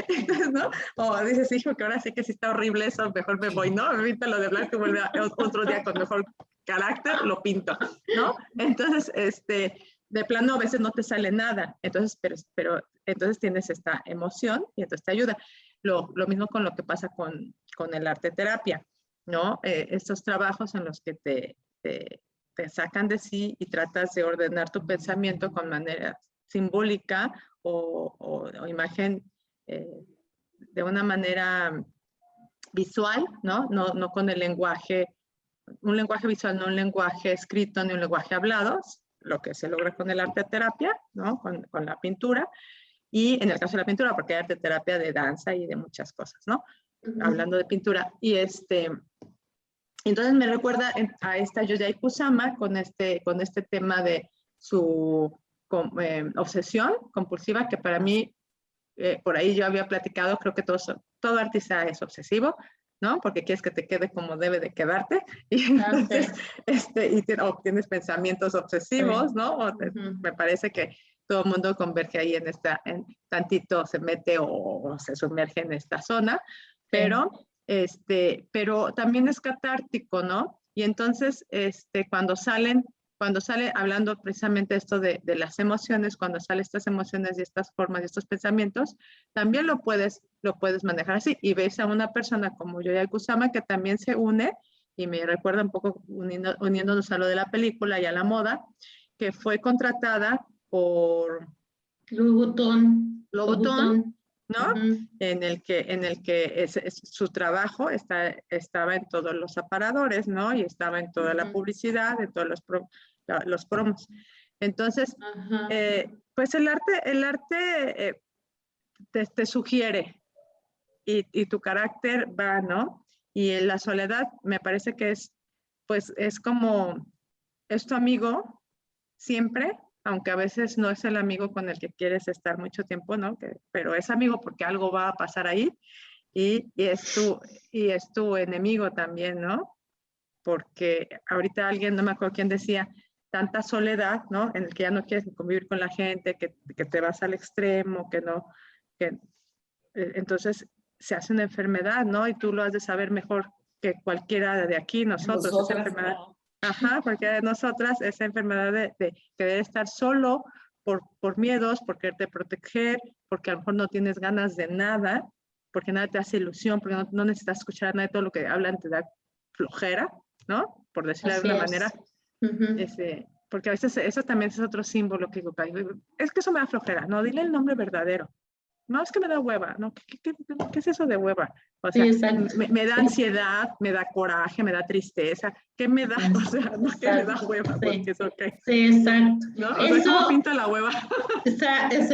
Entonces, ¿no? O dices, hijo, que ahora sí que sí está horrible eso, mejor me voy, ¿no? Me pinto lo de blanco y vuelve otro día con mejor carácter, lo pinto, ¿no? Entonces, de plano a veces no te sale nada, entonces, pero entonces tienes esta emoción y entonces te ayuda. Lo mismo con lo que pasa con el arte terapia, ¿no? Estos trabajos en los que te sacan de sí y tratas de ordenar tu pensamiento con manera simbólica o imagen de una manera visual, ¿no? No con el lenguaje, un lenguaje visual, no un lenguaje escrito ni un lenguaje hablado, lo que se logra con el arte terapia, ¿no? Con la pintura, y en el caso de la pintura, porque hay arte terapia de danza y de muchas cosas, ¿no? Hablando de pintura, y entonces me recuerda a esta Yayoi Kusama con este tema de su obsesión compulsiva, que para mí, por ahí yo había platicado, creo que todo artista es obsesivo, ¿no? Porque quieres que te quede como debe de quedarte, y entonces, tienes pensamientos obsesivos, ¿no? Me parece que todo el mundo converge ahí en tantito se mete o se sumerge en esta zona, pero también es catártico, ¿no? Y entonces, cuando sale hablando precisamente esto de las emociones, cuando salen estas emociones y estas formas y estos pensamientos, también lo puedes manejar así. Y ves a una persona como Yayoi Kusama que también se une, y me recuerda un poco uniéndonos a lo de la película y a la moda, que fue contratada por Louis Vuitton, ¿no? En el que su trabajo estaba en todos los aparadores, ¿no? Y estaba en toda la publicidad, en todos los promos. Entonces, pues el arte te sugiere y tu carácter va, ¿no? Y la soledad me parece que es como, es tu amigo siempre, aunque a veces no es el amigo con el que quieres estar mucho tiempo, ¿no? Pero es amigo porque algo va a pasar ahí y es tu enemigo también, ¿no? Porque ahorita alguien, no me acuerdo quién decía, tanta soledad, ¿no? En el que ya no quieres convivir con la gente, que te vas al extremo, entonces se hace una enfermedad, ¿no? Y tú lo has de saber mejor que cualquiera de aquí, nosotros, esa enfermedad. Ajá, porque nosotras esa enfermedad de querer estar solo por miedos, por quererte proteger, porque a lo mejor no tienes ganas de nada, porque nada te hace ilusión, porque no necesitas escuchar nada de todo lo que hablan, te da flojera, ¿no? Por decirlo de alguna manera. Porque a veces eso también es otro símbolo que digo, es que eso me da flojera, no, dile el nombre verdadero. No, es que me da hueva, ¿no? ¿Qué es eso de hueva? O sea, me da ansiedad, me da coraje, me da tristeza. ¿Qué me da? O sea, no que me da hueva, porque es ok. Sí, exacto. ¿No? O sea, ¿cómo pinta la hueva? Es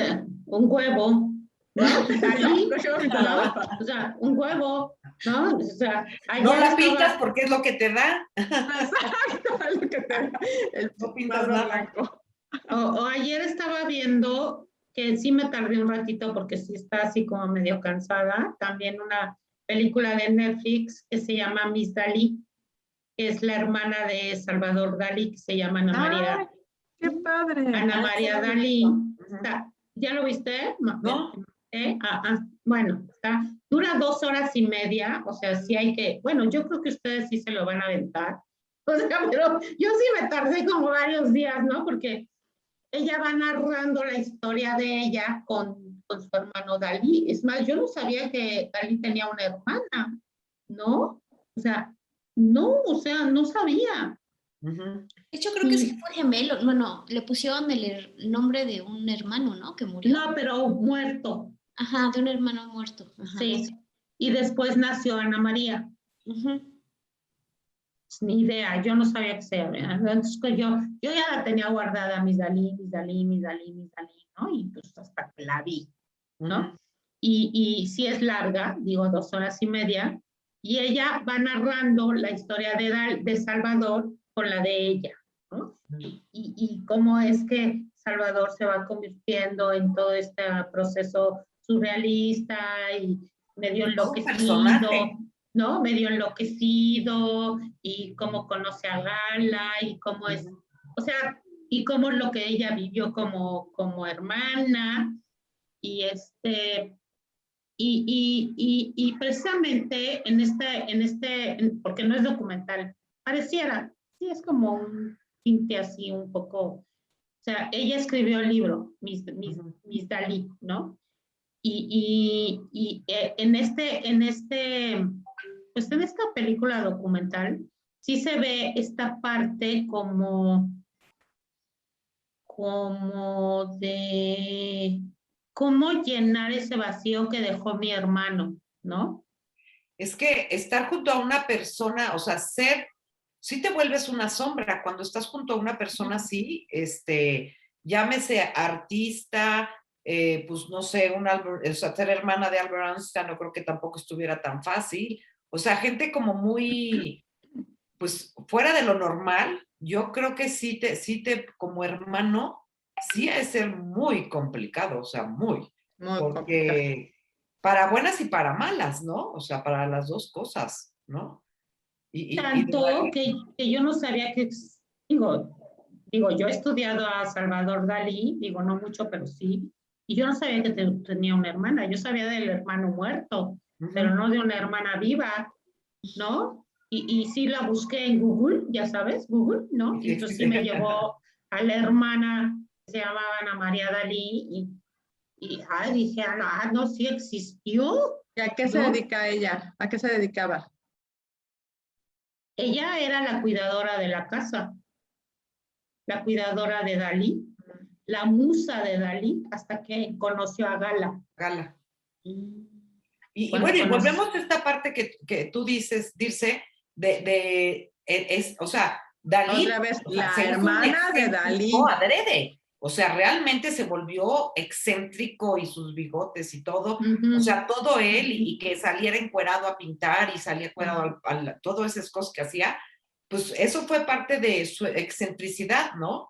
un huevo, ¿no? Dalí, o sea, un huevo, ¿no? O sea, no la pintas porque es lo que te da. Exacto, es lo que te da. El pintas blanco. O ayer estaba viendo, que sí me tardé un ratito porque sí está así como medio cansada, también una película de Netflix que se llama Miss Dalí, que es la hermana de Salvador Dalí, que se llama Ana María. ¡Qué padre! Ana María Dalí. ¿Ya lo viste? ¿No? Bueno, dura 2 horas y media, o sea, sí hay que, bueno, yo creo que ustedes sí se lo van a aventar, o sea, pero yo sí me tardé como varios días, ¿no? Porque ella va narrando la historia de ella con su hermano Dalí. Es más, yo no sabía que Dalí tenía una hermana, ¿no? O sea, no sabía. De hecho, creo que sí fue gemelo. Bueno, le pusieron el nombre de un hermano, ¿no? Que murió. No, pero muerto. Ajá, de un hermano muerto. Ajá, sí. Y después nació Ana María. Ni idea, yo no sabía que se llamaba. Entonces, yo ya la tenía guardada, mis Dalí, ¿no? Y pues hasta que la vi, ¿no? Y sí es larga, digo, 2 horas y media, y ella va narrando la historia de Salvador con la de ella, ¿no? Y cómo es que Salvador se va convirtiendo en todo este proceso surrealista y medio enloquecido, ¿no? Medio enloquecido, y cómo conoce a Gala, y cómo es, o sea, y cómo es lo que ella vivió como hermana, y y precisamente porque no es documental, pareciera, sí es como un tinte así un poco, o sea, ella escribió el libro, mis Dalí, ¿no? Y pues en esta película documental, sí se ve esta parte como de cómo llenar ese vacío que dejó mi hermano, ¿no? Es que estar junto a una persona, o sea, sí te vuelves una sombra cuando estás junto a una persona así, llámese artista, pues no sé, o sea, ser hermana de Albert Einstein no creo que tampoco estuviera tan fácil. O sea, gente como muy, pues fuera de lo normal, yo creo que sí como hermano, sí ha de ser muy complicado, o sea, muy porque complicado. Para buenas y para malas, ¿no? O sea, para las dos cosas, ¿no? Tanto que yo no sabía que, digo, yo he estudiado a Salvador Dalí, digo, no mucho, pero sí, y yo no sabía que tenía una hermana, yo sabía del hermano muerto, pero no de una hermana viva, ¿no? Y sí la busqué en Google, ya sabes, Google, ¿no? Y entonces sí me llevó a la hermana que se llamaba Ana María Dalí, dije, no, sí existió. ¿Y a qué se dedica ella? ¿A qué se dedicaba? Ella era la cuidadora de la casa, la cuidadora de Dalí, la musa de Dalí, hasta que conoció a Gala. Gala. Y bueno, y volvemos a esta parte que tú dices, Dirce, o sea, Dalí. Otra vez, la hermana de Dalí. Adrede. O sea, realmente se volvió excéntrico y sus bigotes y todo. O sea, todo él y que saliera encuerado a pintar y salía encuerado todas esas cosas que hacía, pues eso fue parte de su excentricidad, ¿no?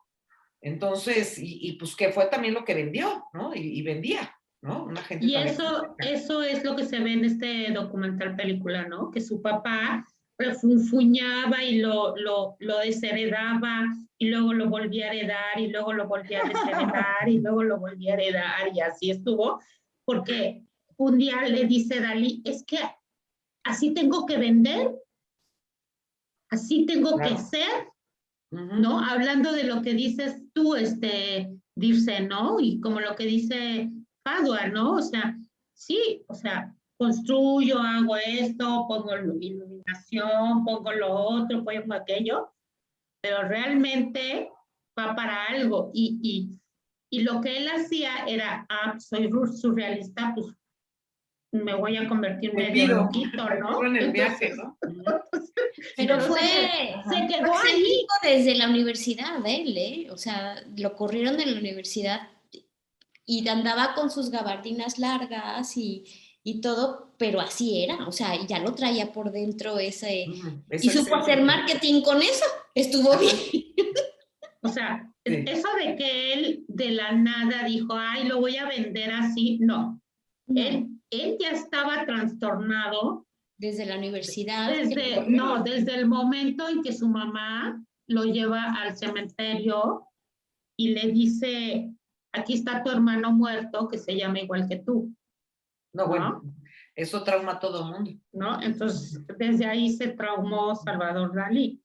Entonces, y pues que fue también lo que vendió, ¿no? Y vendía, ¿no? Una gente y eso es lo que se ve en este documental película, ¿no? Que su papá refunfuñaba y lo desheredaba, y luego lo volvía a heredar, y luego lo volvía a desheredar, y luego lo volvía a heredar, y así estuvo, porque un día le dice Dalí, es que así tengo que vender, así tengo que ser, ¿no? Hablando de lo que dices tú, Dirce, ¿no? Y como lo que dice Padua, ¿no? O sea, sí, o sea, construyo, hago esto, pongo iluminación, pongo lo otro, pongo aquello, pero realmente va para algo. Y lo que él hacía era, soy surrealista, pues me voy a convertir medio loquito, ¿no? En el viaje, ¿no? Pero se quedó ahí desde la universidad, él, o sea, lo corrieron de la universidad y andaba con sus gabardinas largas y todo, pero así era, o sea, ya lo traía por dentro y supo hacer marketing con eso, estuvo bien. O sea, eso de que él de la nada dijo, ay, lo voy a vender así, no. Él ya estaba trastornado. Desde la universidad. Desde el momento en que su mamá lo lleva al cementerio y le dice, aquí está tu hermano muerto que se llama igual que tú. No, bueno, eso trauma a todo el mundo. ¿No? Entonces, desde ahí se traumó Salvador Dalí.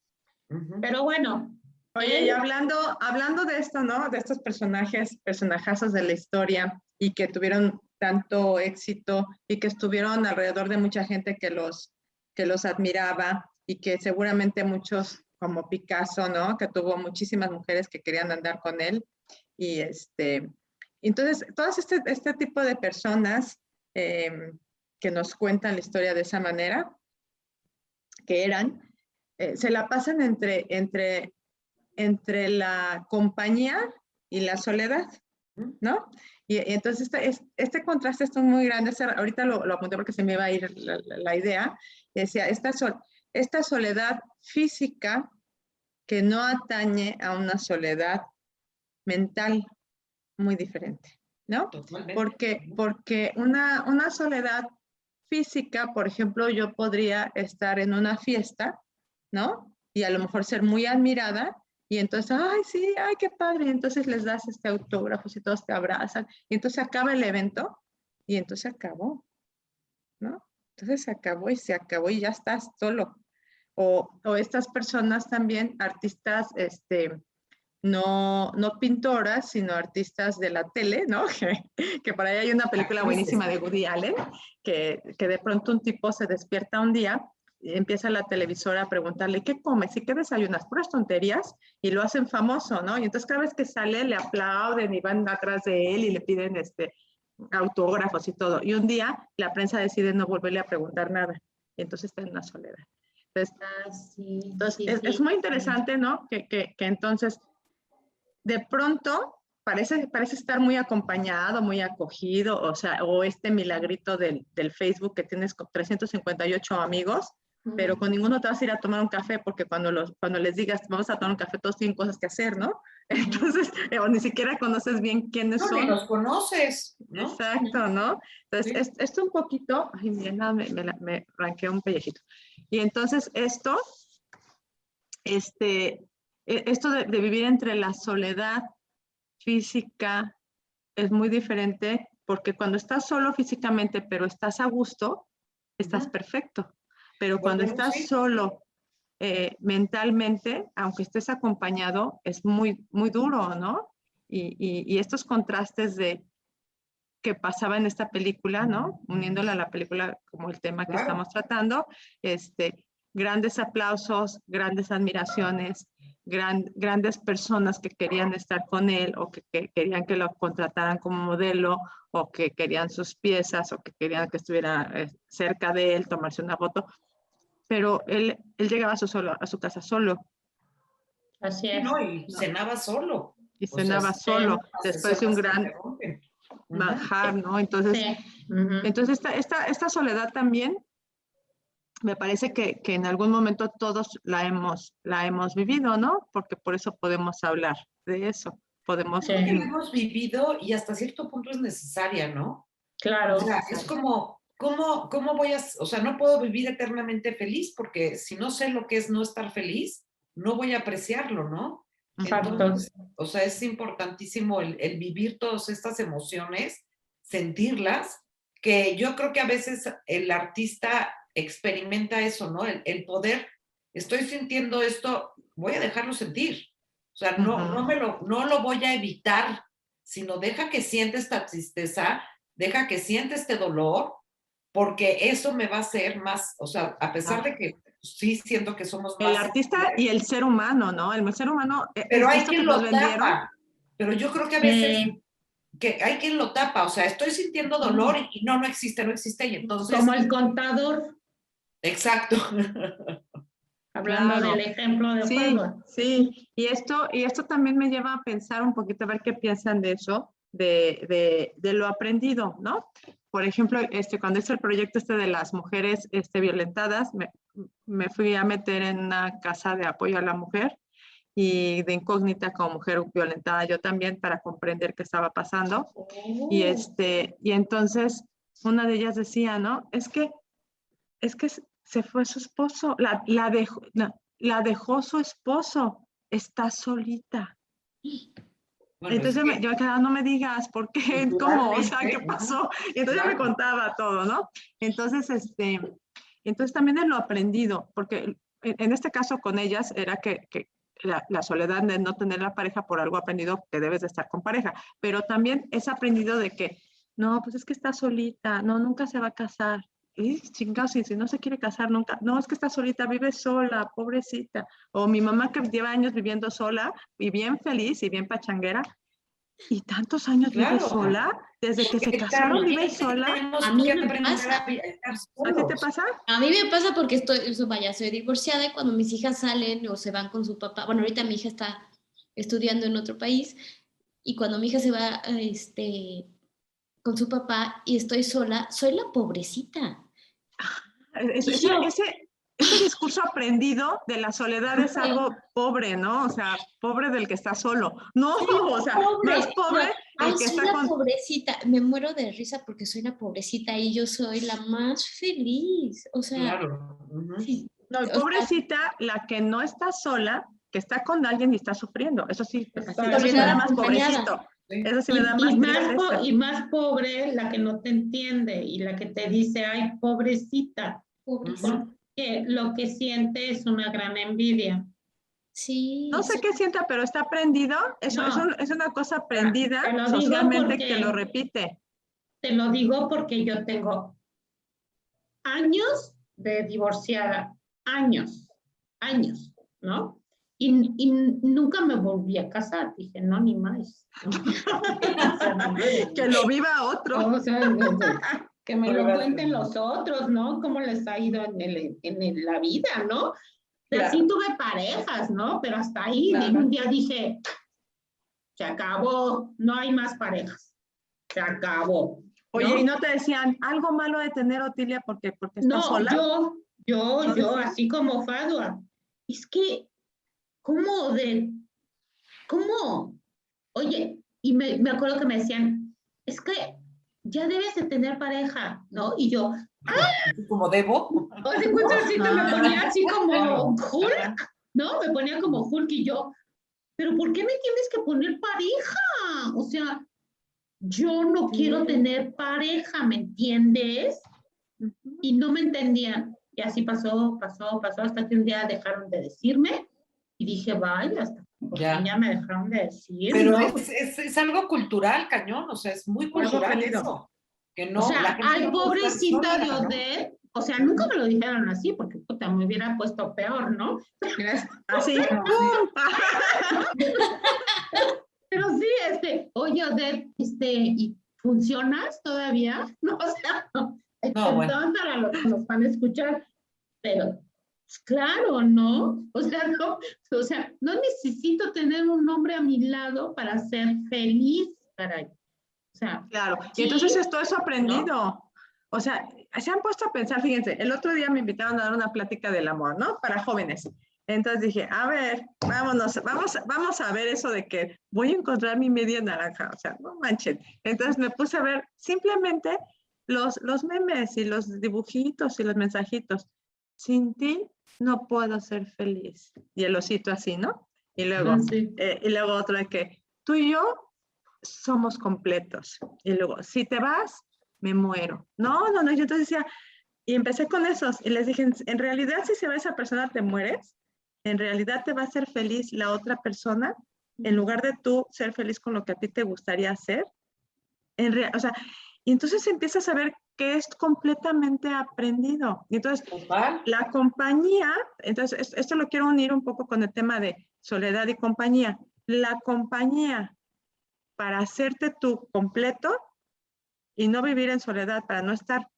Pero bueno, Oye, y hablando de esto, ¿no? De estos personajazos de la historia y que tuvieron tanto éxito y que estuvieron alrededor de mucha gente que los admiraba y que seguramente muchos, como Picasso, ¿no? Que tuvo muchísimas mujeres que querían andar con él. Y entonces, todas este tipo de personas que nos cuentan la historia de esa manera, que eran, se la pasan entre la compañía y la soledad, ¿no? Y entonces este contraste es muy grande. Ahorita lo apunté porque se me iba a ir la idea. Decía, esta soledad física que no atañe a una soledad mental muy diferente, ¿no? Totalmente. Porque una soledad física, por ejemplo, yo podría estar en una fiesta, ¿no? Y a lo mejor ser muy admirada, y entonces, ay, sí, ay, qué padre, y entonces les das autógrafos y todos te abrazan, y entonces acaba el evento, y entonces acabó, ¿no? Entonces se acabó y ya estás solo. O estas personas también, artistas, no pintoras, sino artistas de la tele, ¿no? Que por ahí hay una película buenísima de Woody Allen, que de pronto un tipo se despierta un día y empieza la televisora a preguntarle, ¿qué comes y qué desayunas? Puras tonterías, y lo hacen famoso, ¿no? Y entonces cada vez que sale le aplauden y van atrás de él y le piden autógrafos y todo. Y un día la prensa decide no volverle a preguntar nada. Y entonces está en una soledad. Entonces, es muy interesante, ¿no? Que entonces de pronto parece estar muy acompañado, muy acogido, o este milagrito del Facebook que tienes 358 amigos, pero con ninguno te vas a ir a tomar un café, porque cuando les digas vamos a tomar un café, todos tienen cosas que hacer, ¿no? Entonces, o ni siquiera conoces bien quiénes son. Ni los conoces, ¿no? Exacto, ¿no? Entonces, esto un poquito, ay, mira, me ranqué un pellejito. Y entonces esto de vivir entre la soledad física es muy diferente, porque cuando estás solo físicamente, pero estás a gusto, estás perfecto. Pero cuando estás solo mentalmente, aunque estés acompañado, es muy, muy duro, ¿no? Y estos contrastes que pasaba en esta película, ¿no? Uniéndola a la película como el tema que estamos tratando, grandes aplausos, grandes admiraciones, grandes personas que querían estar con él, o que querían que lo contrataran como modelo, o que querían sus piezas, o que querían que estuviera cerca de él, tomarse una foto, pero él llegaba a su casa solo. Así es. No, y cenaba solo. Y cenaba solo, después de un gran bajar, ¿no? Entonces, entonces esta soledad también me parece que en algún momento todos la hemos vivido, ¿no? Porque por eso podemos hablar de eso. Podemos... Creo que la hemos vivido y hasta cierto punto es necesaria, ¿no? Claro. O sea, es como, ¿cómo voy a...? O sea, no puedo vivir eternamente feliz, porque si no sé lo que es no estar feliz, no voy a apreciarlo, ¿no? Entonces, o sea, es importantísimo el vivir todas estas emociones, sentirlas, que yo creo que a veces el artista experimenta eso, ¿no? El poder, estoy sintiendo esto, voy a dejarlo sentir. O sea, no lo voy a evitar, sino deja que siente esta tristeza, deja que siente este dolor, porque eso me va a hacer más, o sea, a pesar de que sí siento que somos más... El artista y el ser humano, ¿no? El ser humano... Pero hay quien lo tapa. Pero yo creo que a veces que hay quien lo tapa. O sea, estoy sintiendo dolor y no existe. Y entonces... Como el contador. Exacto. Hablando del ejemplo de juego. Sí. Y esto también me lleva a pensar un poquito, a ver qué piensan de eso, de lo aprendido, ¿no? Por ejemplo, cuando hice el proyecto de las mujeres violentadas, me fui a meter en una casa de apoyo a la mujer, y de incógnita como mujer violentada yo también, para comprender qué estaba pasando. Y entonces una de ellas decía, ¿no? Es que se fue su esposo, la dejó su esposo, está solita. Bueno, entonces yo quedaba, no me digas, ¿por qué? ¿Cómo? O sea, ¿qué pasó? Y entonces me contaba todo, ¿no? Entonces, entonces también es lo aprendido, porque en este caso con ellas era que la soledad de no tener la pareja, por algo aprendido que debes de estar con pareja, pero también es aprendido de que, no, pues es que está solita, no, nunca se va a casar. Y chingados, si no se quiere casar nunca, no, es que está solita, vive sola, pobrecita. O mi mamá que lleva años viviendo sola y bien feliz y bien pachanguera, y tantos años vive sola, desde que se casaron vive sola. A mí me pasa. ¿A ti te pasa? A mí me pasa porque soy divorciada y cuando mis hijas salen o se van con su papá, bueno, ahorita mi hija está estudiando en otro país y cuando mi hija se va con su papá y estoy sola, soy la pobrecita. Ese discurso aprendido de la soledad es algo pobre, ¿no? O sea, pobre del que está solo. No, sí, o sea, pobre, más pobre el que está con... pobrecita. Me muero de risa porque soy la pobrecita y yo soy la más feliz. O sea, claro. Sí, no, pobrecita, la que no está sola, que está con alguien y está sufriendo. Eso sí, eso me da más pobrecito. Eso sí me da más tristeza. Y más pobre la que no te entiende y la que te dice, ay, pobrecita. Que lo que siente es una gran envidia. Sí. No sé qué sienta, pero está aprendido. Es una cosa aprendida te socialmente que lo repite. Te lo digo porque yo tengo años de divorciada, años, ¿no? Y nunca me volví a casar. Dije, no, ni más. ¿No? Que lo viva otro. O sea, que me lo cuenten los otros, ¿no? Cómo les ha ido en la vida, ¿no? Claro. Sí tuve parejas, ¿no? Pero hasta ahí, claro. Un día dije, se acabó, no hay más parejas. Se acabó. Oye, ¿no? ¿y no te decían algo malo de tener Otilia porque estás sola? No, yo, así como Fadua. Es que, ¿cómo? Oye, y me acuerdo que me decían, es que ya debes de tener pareja, ¿no? Y yo, ¿como debo? O sea, me ponía así como Hulk, ¿no? Me ponía como Hulk y yo, ¿pero por qué me tienes que poner pareja? O sea, yo no quiero tener pareja, ¿me entiendes? Y no me entendían. Y así pasó, hasta que un día dejaron de decirme y dije, vaya, hasta ya me dejaron de decir. Pero ¿no? es algo cultural, cañón, o sea, es muy cultural eso. Que no, o sea, ay, no pobrecita de Odette, ¿no? O sea, nunca me lo dijeron así, porque puta, me hubiera puesto peor, ¿no? Así. Pero sí, oye, Odette, ¿y funcionas todavía? No, o sea, perdón para los que nos van a escuchar, pero pues, claro, ¿no? O sea, no necesito tener un hombre a mi lado para ser feliz, caray. O sea, claro, y entonces esto es aprendido. ¿No? O sea, se han puesto a pensar, fíjense, el otro día me invitaron a dar una plática del amor, ¿no? Para jóvenes. Entonces dije, a ver, vamos a ver eso de que voy a encontrar mi media naranja, o sea, no manchen. Entonces me puse a ver simplemente los memes y los dibujitos y los mensajitos. Sin ti no puedo ser feliz. Y el osito así, ¿no? Y luego, y luego otro de que tú y yo somos completos. Y luego, si te vas, me muero. No, yo entonces decía, y empecé con esos, y les dije, en realidad si se va esa persona te mueres, en realidad te va a hacer feliz la otra persona, en lugar de tú ser feliz con lo que a ti te gustaría hacer. O sea, y entonces empiezas a ver que es completamente aprendido. Y entonces, la compañía, entonces esto lo quiero unir un poco con el tema de soledad y compañía. La compañía para hacerte tú completo y no vivir en soledad, para no estar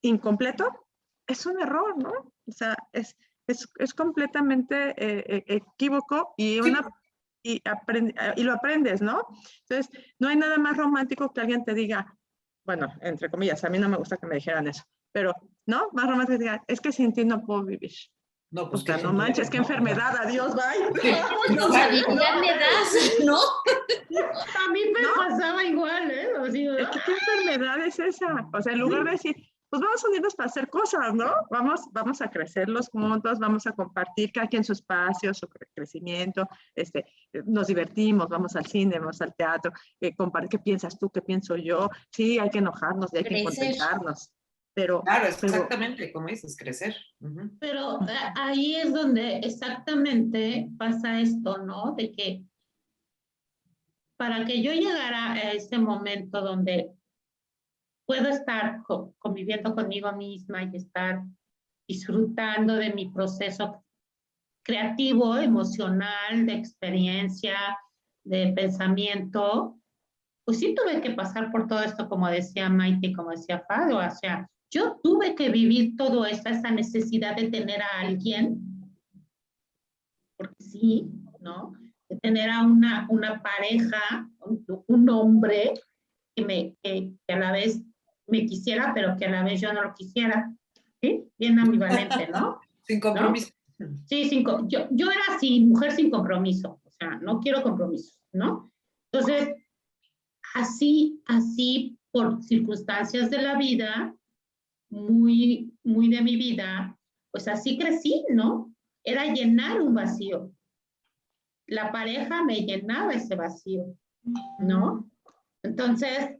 incompleto, es un error, ¿no? O sea, es completamente equívoco y, y lo aprendes, ¿no? Entonces, no hay nada más romántico que alguien te diga, bueno, entre comillas, a mí no me gusta que me dijeran eso, pero, ¿no? Más romántico que diga, es que sin ti no puedo vivir. No, pues no manches, qué enfermedad, adiós, bye. No, ya me das, ¿no? A mí me pasaba igual, ¿eh? ¿Qué enfermedad es esa? O sea, en lugar de decir, pues vamos a unirnos para hacer cosas, ¿no? Vamos a crecerlos juntos, vamos a compartir cada quien su espacio, su crecimiento, nos divertimos, vamos al cine, vamos al teatro, compartir qué piensas tú, qué pienso yo. Sí, hay que enojarnos y hay que contentarnos. pero... Claro, es pero- exactamente como dices, crecer. Ujú. Pero ahí es donde exactamente pasa esto, ¿no? De que para que yo llegara a ese momento donde puedo estar conviviendo conmigo misma y estar disfrutando de mi proceso creativo, emocional, de experiencia, de pensamiento, pues sí tuve que pasar por todo esto, como decía Maite, como decía Fado, o sea, yo tuve que vivir todo esto, esa necesidad de tener a alguien, porque sí, ¿no? De tener a una pareja, un hombre que a la vez me quisiera, pero que a la vez yo no lo quisiera, ¿sí? Bien ambivalente, ¿no? Sin compromiso. ¿No? Sí, yo era así, mujer sin compromiso, o sea, no quiero compromisos, ¿no? Entonces, así por circunstancias de la vida, muy de mi vida, pues así crecí, ¿no? Era llenar un vacío. La pareja me llenaba ese vacío, ¿no? Entonces,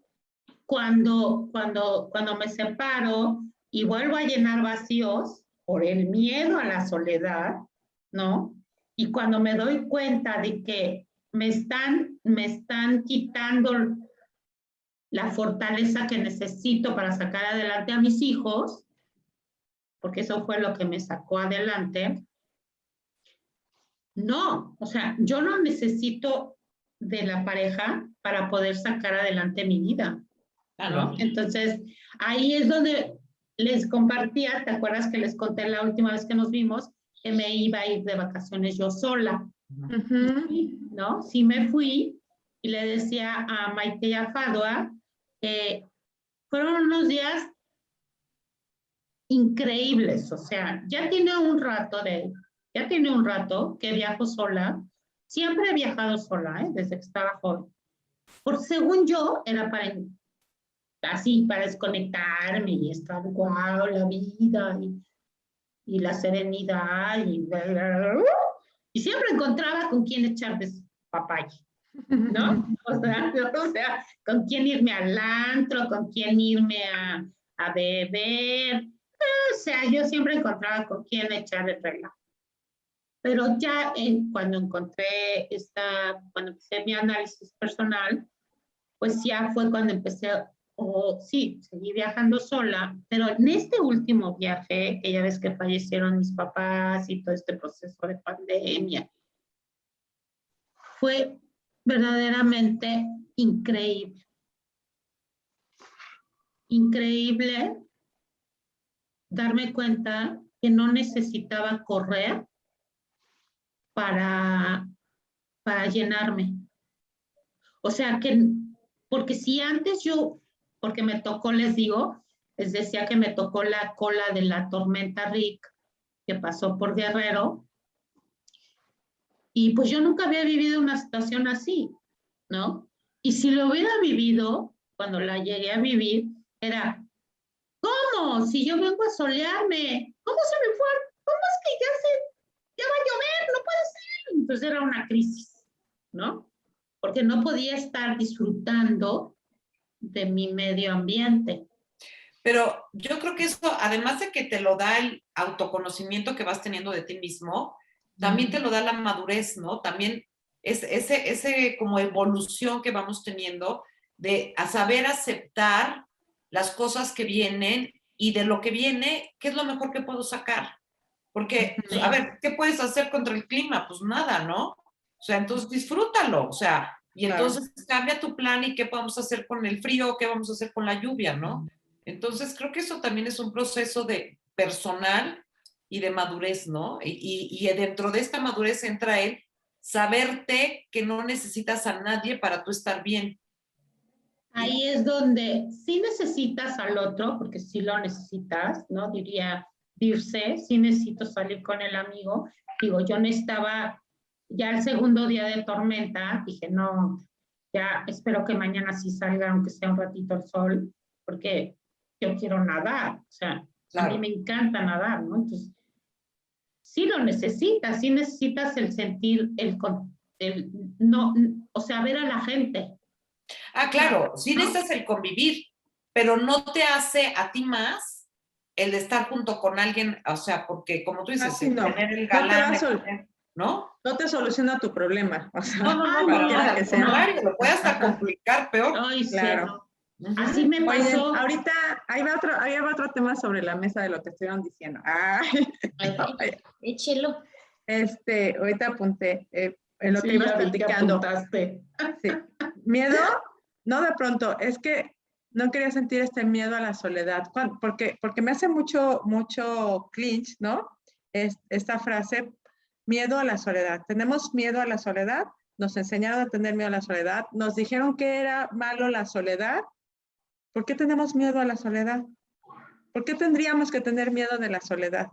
cuando me separo y vuelvo a llenar vacíos por el miedo a la soledad, ¿no? Y cuando me doy cuenta de que me están quitando la fortaleza que necesito para sacar adelante a mis hijos, porque eso fue lo que me sacó adelante. No, o sea, yo no necesito de la pareja para poder sacar adelante mi vida, ¿no? Entonces, ahí es donde les compartía, ¿te acuerdas que les conté la última vez que nos vimos? Que me iba a ir de vacaciones yo sola, ¿no? Sí me fui y le decía a Maite y a Fadua que fueron unos días increíbles, o sea, ya tiene un rato que viajo sola, siempre he viajado sola, desde que estaba joven. Por según yo, era para desconectarme y estar, guau, la vida y la serenidad y siempre encontraba con quién echar papaya, ¿no? O sea, con quién irme al antro, con quién irme a beber. O sea, yo siempre encontraba con quién echar el relajo. Pero ya cuando cuando empecé mi análisis personal, pues ya fue cuando empecé, sí, seguí viajando sola, pero en este último viaje, que ya ves que fallecieron mis papás y todo este proceso de pandemia, fue verdaderamente increíble. Increíble darme cuenta que no necesitaba correr para llenarme. O sea, porque si antes porque me tocó, les decía que me tocó la cola de la tormenta Rick, que pasó por Guerrero, y pues yo nunca había vivido una situación así, ¿no? Y si lo hubiera vivido, cuando la llegué a vivir, era, ¿cómo? Si yo vengo a solearme, ¿cómo se me fue? ¿Cómo es que ya va a llover? No puede ser. Entonces era una crisis, ¿no? Porque no podía estar disfrutando de mi medio ambiente. Pero yo creo que eso, además de que te lo da el autoconocimiento que vas teniendo de ti mismo, también te lo da la madurez, ¿no? También es ese como evolución que vamos teniendo de a saber aceptar las cosas que vienen y de lo que viene, ¿qué es lo mejor que puedo sacar? Porque, pues, a ver, ¿qué puedes hacer contra el clima? Pues nada, ¿no? O sea, entonces disfrútalo, o sea, y entonces cambia tu plan y qué podemos hacer con el frío, qué vamos a hacer con la lluvia, ¿no? Entonces creo que eso también es un proceso de personal y de madurez, ¿no? Y dentro de esta madurez entra el saberte que no necesitas a nadie para tú estar bien. Ahí es donde sí necesitas al otro, porque sí lo necesitas, ¿no? Diría Dirce, sí necesito salir con el amigo. Digo, yo necesitaba, ya el segundo día de tormenta, dije, no, ya espero que mañana sí salga, aunque sea un ratito el sol, porque yo quiero nadar, o sea, claro. A mí me encanta nadar, ¿no? Entonces, sí lo necesitas, sí necesitas el sentir, no, o sea, ver a la gente. Ah, claro, sí necesitas el convivir, pero no te hace a ti más el de estar junto con alguien, o sea, porque como tú dices, sí, no. tener el No te va galán, a ¿no? No te soluciona tu problema, o sea, No, cualquiera que al sea. contrario, lo puede hasta complicar peor. Ay, sí. Claro. Así me Oye, pasó. ahorita ahí va otro tema sobre la mesa de lo que estuvieron diciendo. Ay, A ver, échelo. ahorita apunté en lo Sí, que ibas ya vi que platicando. apuntaste. Sí. Miedo, no de pronto, es que no quería sentir este miedo a la soledad, porque me hace mucho clinch, ¿no? Esta frase, miedo a la soledad. Tenemos miedo a la soledad, nos enseñaron a tener miedo a la soledad, nos dijeron que era malo la soledad. ¿Por qué tenemos miedo a la soledad? ¿Por qué tendríamos que tener miedo de la soledad?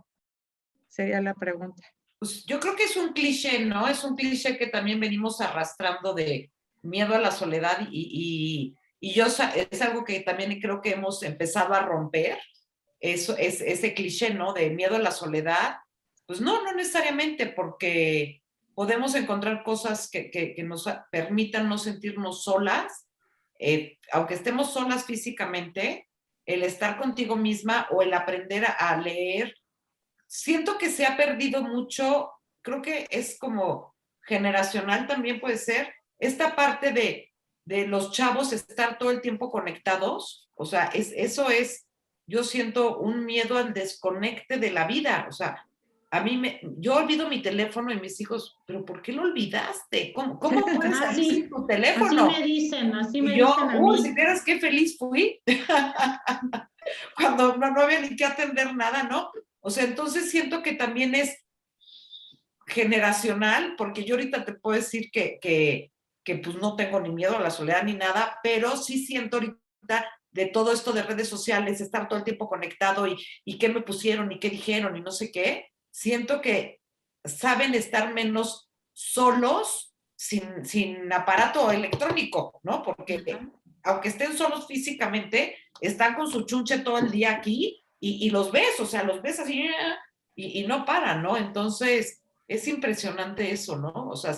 Sería la pregunta. Pues yo creo que es un cliché, ¿no? Es un cliché que también venimos arrastrando de miedo a la soledad y yo es algo que también creo que hemos empezado a romper, eso es ese cliché, ¿no? De miedo a la soledad. Pues no necesariamente, porque podemos encontrar cosas que nos permitan no sentirnos solas, aunque estemos solas físicamente, el estar contigo misma o el aprender a leer. Siento que se ha perdido mucho, creo que es como generacional también puede ser, esta parte de los chavos estar todo el tiempo conectados, o sea, eso es, yo siento un miedo al desconecte de la vida, o sea, yo olvido mi teléfono y mis hijos, pero ¿por qué lo olvidaste? ¿Cómo puedes salir sin tu teléfono? Así me Y yo, dicen a mí. si vieras qué feliz fui, cuando no había ni que atender nada, ¿no? O sea, entonces siento que también es generacional, porque yo ahorita te puedo decir que pues no tengo ni miedo a la soledad ni nada, pero sí siento ahorita de todo esto de redes sociales, estar todo el tiempo conectado y qué me pusieron y qué dijeron y no sé qué, siento que saben estar menos solos sin aparato electrónico, ¿no? Porque aunque estén solos físicamente, están con su chunche todo el día aquí y los ves, o sea, los ves así y no paran, ¿no? Entonces, es impresionante eso, ¿no? O sea,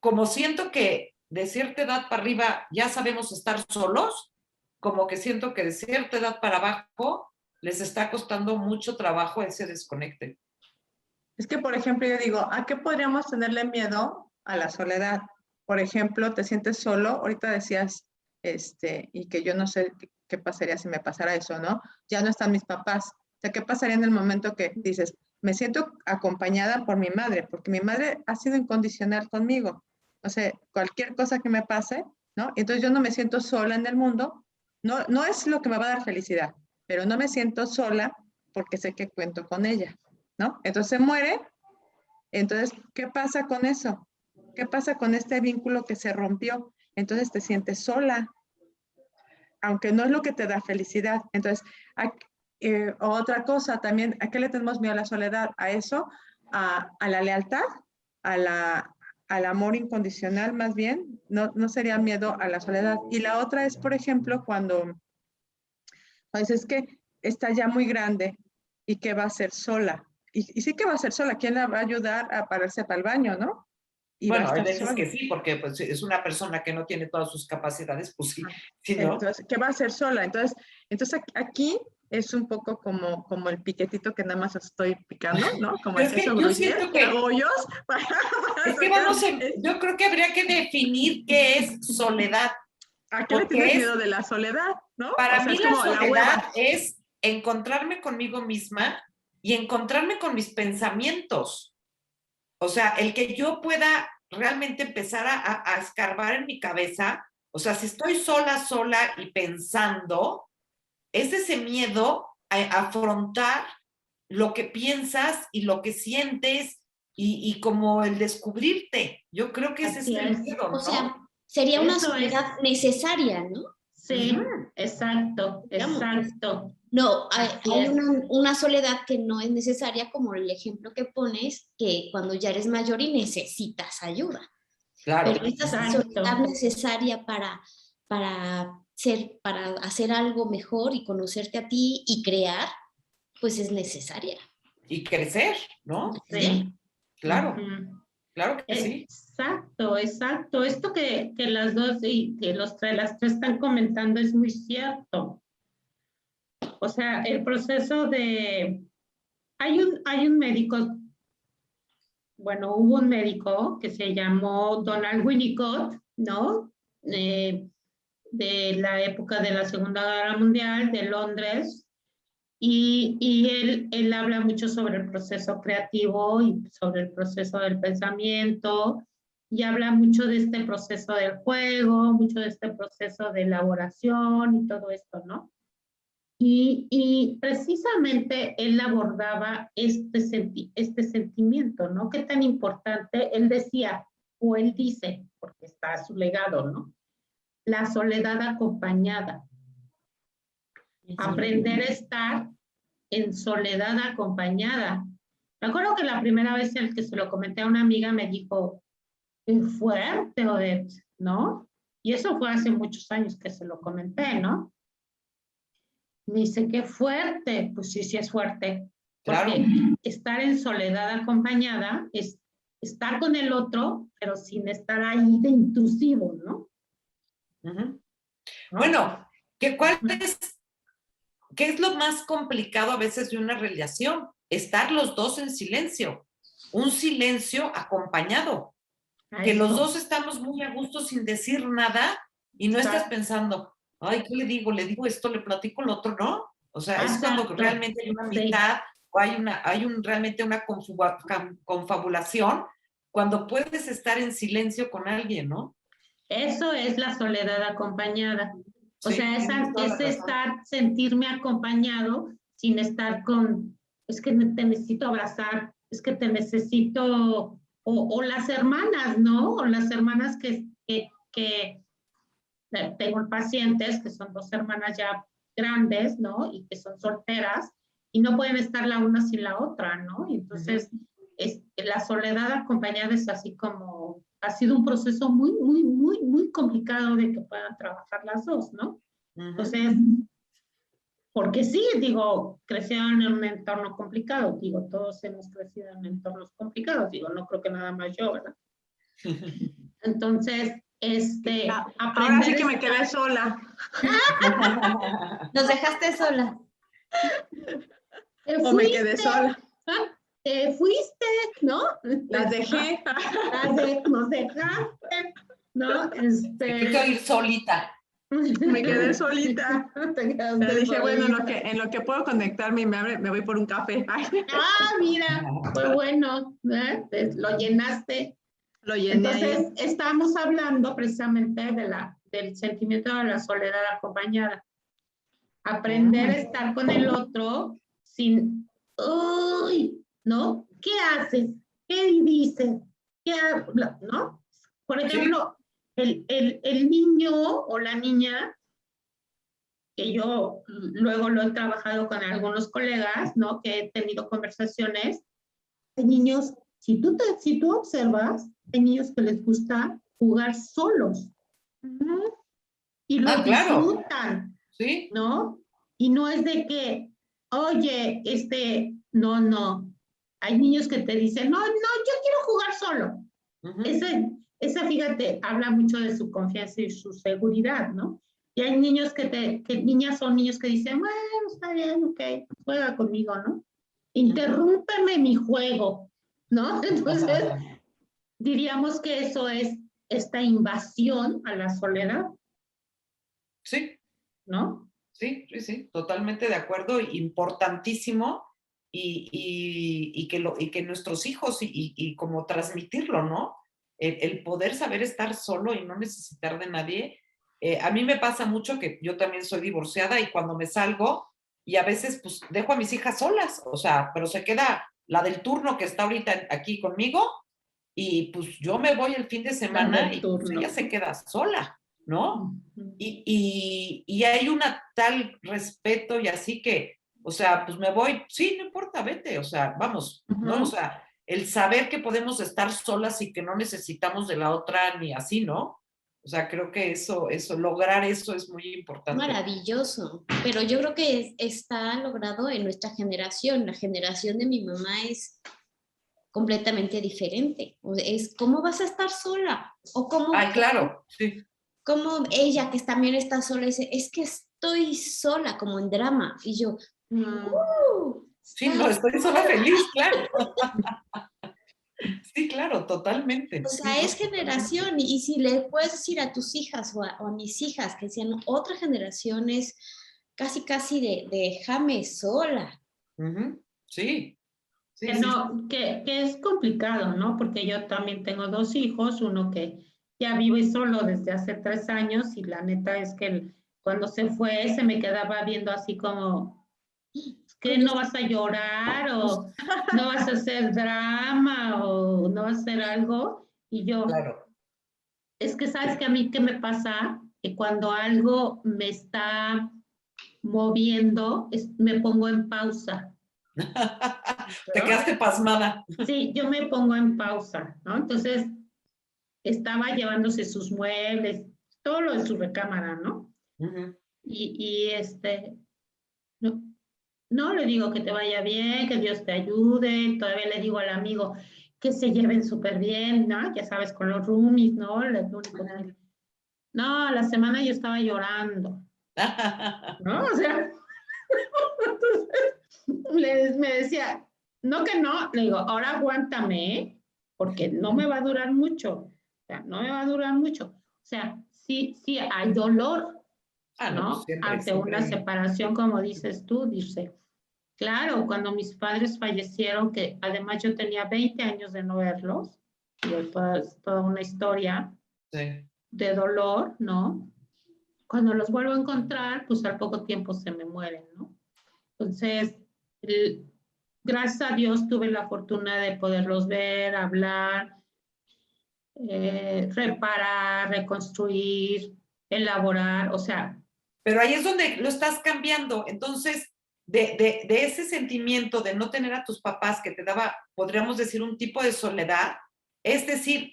como siento que de cierta edad para arriba ya sabemos estar solos, como que siento que de cierta edad para abajo les está costando mucho trabajo ese desconecte. Es que, por ejemplo, yo digo, ¿a qué podríamos tenerle miedo? A la soledad. Por ejemplo, te sientes solo, ahorita decías, y que yo no sé qué pasaría si me pasara eso, ¿no? Ya no están mis papás. O sea, ¿qué pasaría en el momento que dices, me siento acompañada por mi madre, porque mi madre ha sido incondicional conmigo? O sea, cualquier cosa que me pase, ¿no? Entonces yo no me siento sola en el mundo, no es lo que me va a dar felicidad, pero no me siento sola porque sé que cuento con ella, ¿no? Entonces se muere, entonces, ¿qué pasa con eso? ¿Qué pasa con este vínculo que se rompió? Entonces te sientes sola, aunque no es lo que te da felicidad. Entonces, otra cosa también, ¿a qué le tenemos miedo a la soledad? A eso, a la lealtad, al amor incondicional más bien, no sería miedo a la soledad. Y la otra es, por ejemplo, cuando dices que está ya muy grande y que va a ser sola. Y sí que va a ser sola, ¿quién la va a ayudar a pararse para el baño, no? Y bueno, va a hay estar veces sola. que sí, porque pues, es una persona que no tiene todas sus capacidades, pues sí, sí, ¿no? Entonces, ¿qué va a hacer sola? Entonces aquí es un poco como el piquetito que nada más estoy picando, ¿no? Como Pero el es que queso yo gruyere, siento que que hago hoyos es que yo creo que habría que definir qué es soledad. ¿A qué le tienes miedo de la soledad, no? Para O sea, mí es la como la soledad hueva. es encontrarme conmigo misma y encontrarme con mis pensamientos. O sea, el que yo pueda realmente empezar a escarbar en mi cabeza, o sea, si estoy sola y pensando, es ese miedo a afrontar lo que piensas y lo que sientes y como el descubrirte. Yo creo que ese Así es el es. miedo, ¿no? O sea, sería una Eso es. soledad necesaria, ¿no? Sí, exacto, Digamos, exacto. no, hay Así es. una soledad que no es necesaria, como el ejemplo que pones, que cuando ya eres mayor y necesitas ayuda. Claro. Pero esa Exacto. soledad necesaria para hacer algo mejor y conocerte a ti y crear, pues es necesaria. Y crecer, ¿no? Sí. Claro, Ujú. claro que sí. Exacto, exacto. Esto que las dos y que las tres están comentando es muy cierto. O sea, el proceso de... Hay un médico, bueno, hubo un médico que se llamó Donald Winnicott, ¿no? De la época de la Segunda Guerra Mundial, de Londres, y él habla mucho sobre el proceso creativo y sobre el proceso del pensamiento, y habla mucho de este proceso del juego, mucho de este proceso de elaboración y todo esto, ¿no? Y precisamente él abordaba este sentimiento, ¿no? Qué tan importante, él decía, o él dice, porque está a su legado, ¿no? La soledad acompañada. Aprender a estar en soledad acompañada. Me acuerdo que la primera vez en que se lo comenté a una amiga me dijo, qué fuerte, Odette, ¿no? Y eso fue hace muchos años que se lo comenté, ¿no? Me dice, qué fuerte. Pues sí, sí es fuerte. Claro. Porque estar en soledad acompañada es estar con el otro, pero sin estar ahí de intrusivo, ¿no? Uh-huh. Bueno, ¿qué es lo más complicado a veces de una relación? Estar los dos en silencio. Un silencio acompañado. Que los dos estamos muy a gusto sin decir nada y no estás pensando, ay, ¿qué le digo? ¿Le digo esto? ¿Le platico lo otro? ¿No? O sea, es cuando realmente hay una amistad o hay realmente una confabulación cuando puedes estar en silencio con alguien, ¿no? Eso es la soledad acompañada. O sea, es estar, sentirme acompañado sin estar con, es que te necesito abrazar, es que te necesito, o las hermanas, ¿no? O las hermanas que tengo pacientes que son 2 hermanas ya grandes, ¿no? Y que son solteras y no pueden estar la una sin la otra, ¿no? Y entonces, la soledad acompañada es así como, ha sido un proceso muy, muy, muy, muy complicado de que puedan trabajar las dos, ¿no? Entonces, porque sí, digo, crecieron en un entorno complicado, digo, todos hemos crecido en entornos complicados, digo, no creo que nada más yo, ¿verdad? Entonces, ahora sí que me quedé sola. Nos dejaste sola. O me quedé sola. Te fuiste, ¿no? Las dejé. Nos dejaste, ¿no? Hay que ir solita. Me quedé solita. Le dije, solita. bueno, en lo que puedo conectarme y me voy por un café. Mira, fue bueno, ¿eh? Lo llenaste. Lo llené. Entonces, estamos hablando precisamente del sentimiento de la soledad acompañada. Aprender a estar con el otro sin, uy, ¿no? ¿Qué haces? ¿Qué dices? ¿Qué ¿no? Por ejemplo, el niño o la niña, que yo luego lo he trabajado con algunos colegas, ¿no? Que he tenido conversaciones, hay niños, si tú observas, hay niños que les gusta jugar solos. Y lo disfrutan, ¿sí? ¿no? Y no es de que, oye, no. Hay niños que te dicen, no, yo quiero jugar solo. Esa, fíjate, habla mucho de su confianza y su seguridad, ¿no? Y hay niños niñas o niños que dicen, bueno, está bien, ok, juega conmigo, ¿no? Interrúmpeme mi juego, ¿no? Entonces, diríamos que eso es esta invasión a la soledad. Sí. ¿No? Sí, totalmente de acuerdo, importantísimo y que nuestros hijos y como transmitirlo, ¿no? El poder saber estar solo y no necesitar de nadie. A mí me pasa mucho que yo también soy divorciada y cuando me salgo y a veces pues dejo a mis hijas solas, o sea, pero se queda la del turno que está ahorita aquí conmigo y pues yo me voy el fin de semana y pues ella se queda sola, ¿no? Y hay una tal respeto y así que, o sea, pues me voy, sí, no importa, vete, o sea, vamos, ¿no? O sea, el saber que podemos estar solas y que no necesitamos de la otra ni así, ¿no? O sea, creo que lograr eso es muy importante. Maravilloso, pero yo creo que está logrado en nuestra generación. La generación de mi mamá es completamente diferente. Es, ¿cómo vas a estar sola? O cómo... Ay, claro, sí. Como ella, que también está sola, dice, es que estoy sola, como en drama. Y yo, Sí, no, estoy sola feliz, claro. Sí, claro, totalmente. o Sí, sea, no, es generación. Y si le puedes decir a tus hijas o a mis hijas que sean otra generación, es casi, casi de déjame sola. ujú, sí, sí, Que sí. no, que es complicado, ¿no? Porque yo también tengo 2 hijos, uno que ya vive solo desde hace 3 años y la neta es que cuando se fue se me quedaba viendo así como, ¿qué no vas a llorar o no vas a hacer drama o no vas a hacer algo? Y yo, Claro. es que sabes que a mí qué me pasa, que cuando algo me está moviendo, me pongo en pausa. Te ¿No? quedaste pasmada. Sí, yo me pongo en pausa, ¿no? Entonces, estaba llevándose sus muebles, todo lo de su recámara, ¿no? Ujú. No, no le digo que te vaya bien, que Dios te ayude, todavía le digo al amigo que se lleven súper bien, ¿no? Ya sabes, con los roomies, ¿no? No, la semana yo estaba llorando, ¿no? O sea, me decía, no que no, le digo, ahora aguántame, ¿eh? Porque no me va a durar mucho, o sea, no me va a durar mucho. O sea, sí, sí, hay dolor, Ah, no, pues ¿no? siempre, Ante una siempre. separación, como dices tú, dice, claro, cuando mis padres fallecieron, que además yo tenía 20 años de no verlos, y es toda una historia Sí. de dolor, ¿no? Cuando los vuelvo a encontrar, pues al poco tiempo se me mueren, ¿no? Entonces, gracias a Dios tuve la fortuna de poderlos ver, hablar, reparar, reconstruir, elaborar, o sea. Pero ahí es donde lo estás cambiando. Entonces, de ese sentimiento de no tener a tus papás que te daba, podríamos decir, un tipo de soledad, es decir,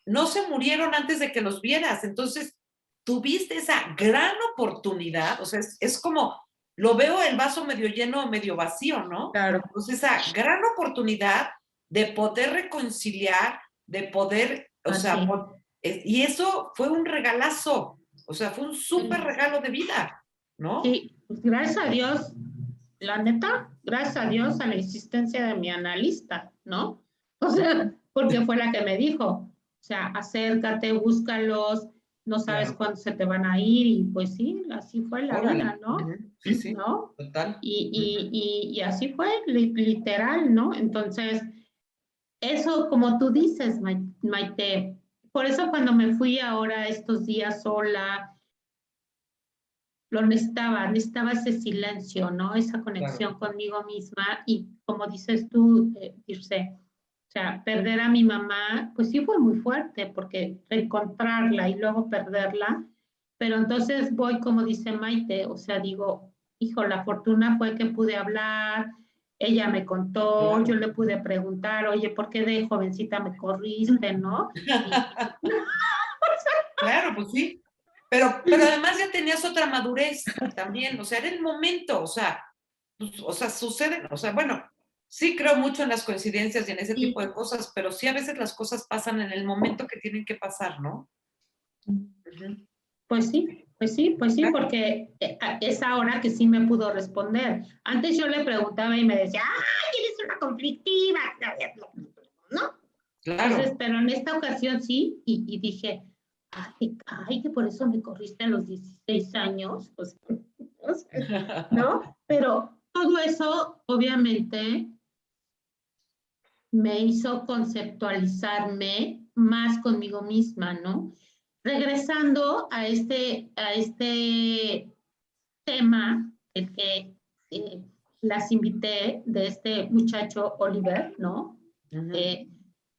no se murieron antes de que los vieras. Entonces, tuviste esa gran oportunidad, o sea, es como, lo veo el vaso medio lleno o medio vacío, ¿no? Claro. Entonces, esa gran oportunidad de poder reconciliar, de poder, o sea, y eso fue un regalazo, o sea, fue un súper regalo de vida, ¿no? Sí, pues gracias a Dios, la neta, gracias a Dios a la existencia de mi analista, ¿no? O sea, porque fue la que me dijo, o sea, acércate, búscalos, no sabes Claro. cuándo se te van a ir, y pues sí, así fue la Órale. vida, ¿no? Sí, sí, ¿No? total. Y así fue, literal, ¿no? Entonces, eso, como tú dices, Maite, por eso cuando me fui ahora estos días sola, lo necesitaba ese silencio, ¿no? Esa conexión Claro. conmigo misma y como dices tú, Dirce, o sea, perder a mi mamá, pues sí fue muy fuerte porque reencontrarla y luego perderla, pero entonces voy como dice Maite, o sea, digo, hijo, la fortuna fue que pude hablar, ella me contó, Claro. yo le pude preguntar, oye, ¿por qué de jovencita me corriste, no? Claro, pues sí. Pero además ya tenías otra madurez también, o sea, era el momento, o sea, pues, o sea, suceden, o sea, bueno, sí creo mucho en las coincidencias y en ese tipo de cosas, pero sí a veces las cosas pasan en el momento que tienen que pasar, ¿no? Ujú. Pues sí, pues sí, pues sí, Claro, porque es ahora que sí me pudo responder. Antes yo le preguntaba y me decía, ¡ay, eres una conflictiva! ¿No? Entonces, claro. pero en esta ocasión sí, y dije, ay, que por eso me corriste a los 16 años, pues, ¿no? Pero todo eso, obviamente, me hizo conceptualizarme más conmigo misma, ¿no? Regresando a este tema, el que las invité de este muchacho Oliver, ¿no? Ujú. Eh,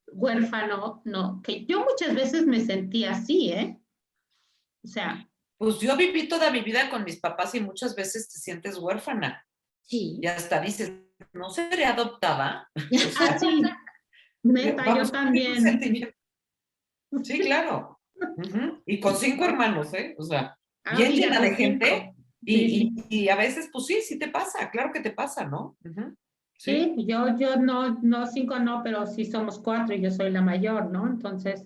Huérfano, ¿no? Que yo muchas veces me sentí así, ¿eh? O sea, Pues yo viví toda mi vida con mis papás y muchas veces te sientes huérfana. Y Sí. hasta dices, ¿no seré adoptada? O sea, sí, neta, yo vamos, es un también. sentimiento. Sí, claro. Ujú. Y con 5 hermanos, ¿eh? O sea, bien llena Fíjate, de gente. 5. Sí, sí. Y a veces, pues sí, sí te pasa, claro que te pasa, ¿no? Ujú. Sí, Sí, yo no 5 no, pero sí somos 4 y yo soy la mayor, ¿no? Entonces,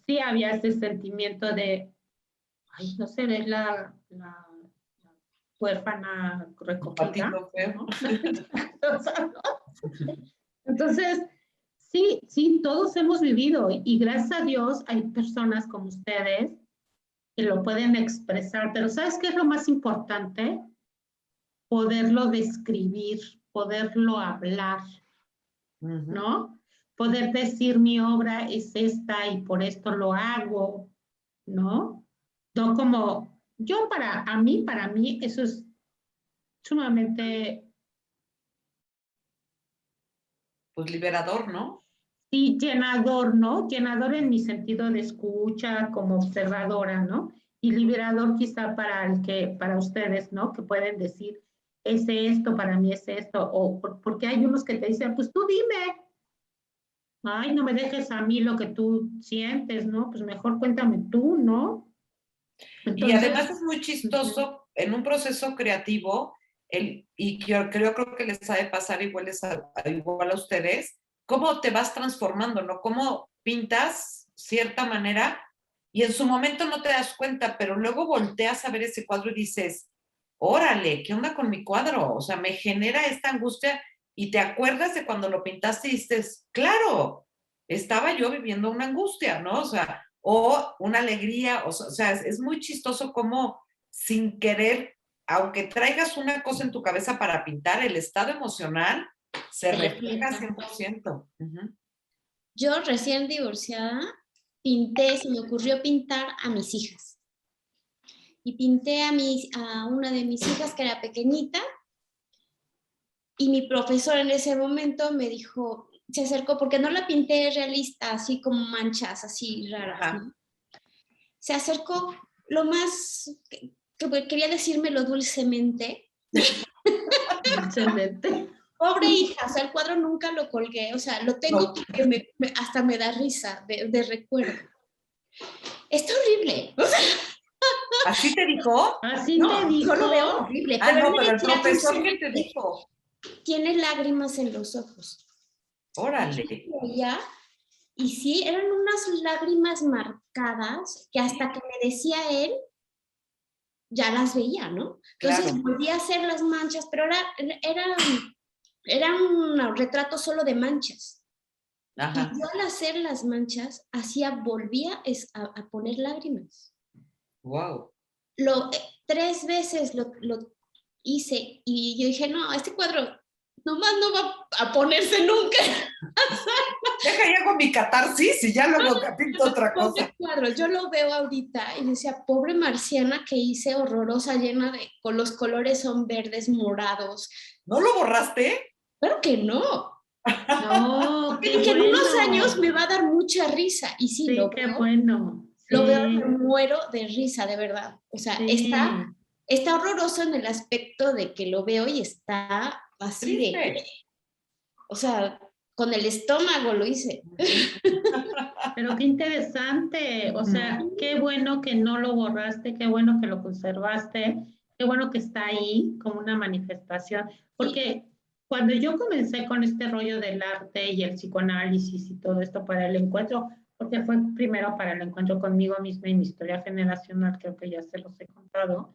sí había ese sentimiento de, ay, no sé, es la huérfana recogida. Patito feo. Entonces, sí, todos hemos vivido y gracias a Dios hay personas como ustedes que lo pueden expresar, pero ¿sabes qué es lo más importante? Poderlo describir, poderlo hablar, ¿no? Poder decir mi obra es esta y por esto lo hago, ¿no? No como, para mí, eso es sumamente... Pues liberador, ¿no? Sí, llenador, ¿no? Llenador en mi sentido de escucha, como observadora, ¿no? Y liberador quizá para ustedes, ¿no? Que pueden decir, es esto, para mí es esto, porque hay unos que te dicen, pues tú dime, ay, no me dejes a mí lo que tú sientes, ¿no? Pues mejor cuéntame tú, ¿no? Y además es muy chistoso en un proceso creativo, y yo creo que les ha de pasar igual a ustedes, cómo te vas transformando, ¿no? Cómo pintas cierta manera y en su momento no te das cuenta, pero luego volteas a ver ese cuadro y dices, órale, ¿qué onda con mi cuadro? O sea, me genera esta angustia y te acuerdas de cuando lo pintaste y dices, claro, estaba yo viviendo una angustia, ¿no? O sea, o una alegría, o sea, es muy chistoso cómo sin querer, aunque traigas una cosa en tu cabeza para pintar, el estado emocional se refleja 100%. Yo recién divorciada se me ocurrió pintar a mis hijas. Y pinté a una de mis hijas que era pequeñita, y mi profesor en ese momento me dijo, se acercó, porque no la pinté realista, así como manchas, así raras, ¿no? Se acercó lo más, que quería decírmelo dulcemente. Dulcemente. Pobre hija, o sea, el cuadro nunca lo colgué, o sea, lo tengo porque hasta me da risa de recuerdo. Está horrible. O sea, ¿así te dijo? Así te dijo. Yo lo veo horrible. No, pero el profesor, ¿qué te dijo? Tiene lágrimas en los ojos. Órale. Y sí, eran unas lágrimas marcadas que hasta que me decía él, ya las veía, ¿no? Entonces Claro. volví a hacer las manchas, pero era un retrato solo de manchas. Ajá. Y yo al hacer las manchas, volvía a poner lágrimas. Wow. 3 veces lo hice y yo dije, no, este cuadro nomás no va a ponerse nunca. Deja ya con mi catarsis y ya luego pinto otra cosa. Cuadro, yo lo veo ahorita y decía, pobre marciana que hice horrorosa, llena con los colores son verdes, morados. ¿No lo borraste? Claro que no. No, que en unos años me va a dar mucha risa. Y sí, lo qué veo. bueno. Lo veo, me muero de risa, de verdad. O sea, está horroroso en el aspecto de que lo veo y está así de... O sea, con el estómago lo hice. Pero qué interesante, o sea, qué bueno que no lo borraste, qué bueno que lo conservaste, qué bueno que está ahí como una manifestación, porque cuando yo comencé con este rollo del arte y el psicoanálisis y todo esto para el encuentro, porque fue primero para el encuentro conmigo misma y mi historia generacional, creo que ya se los he contado,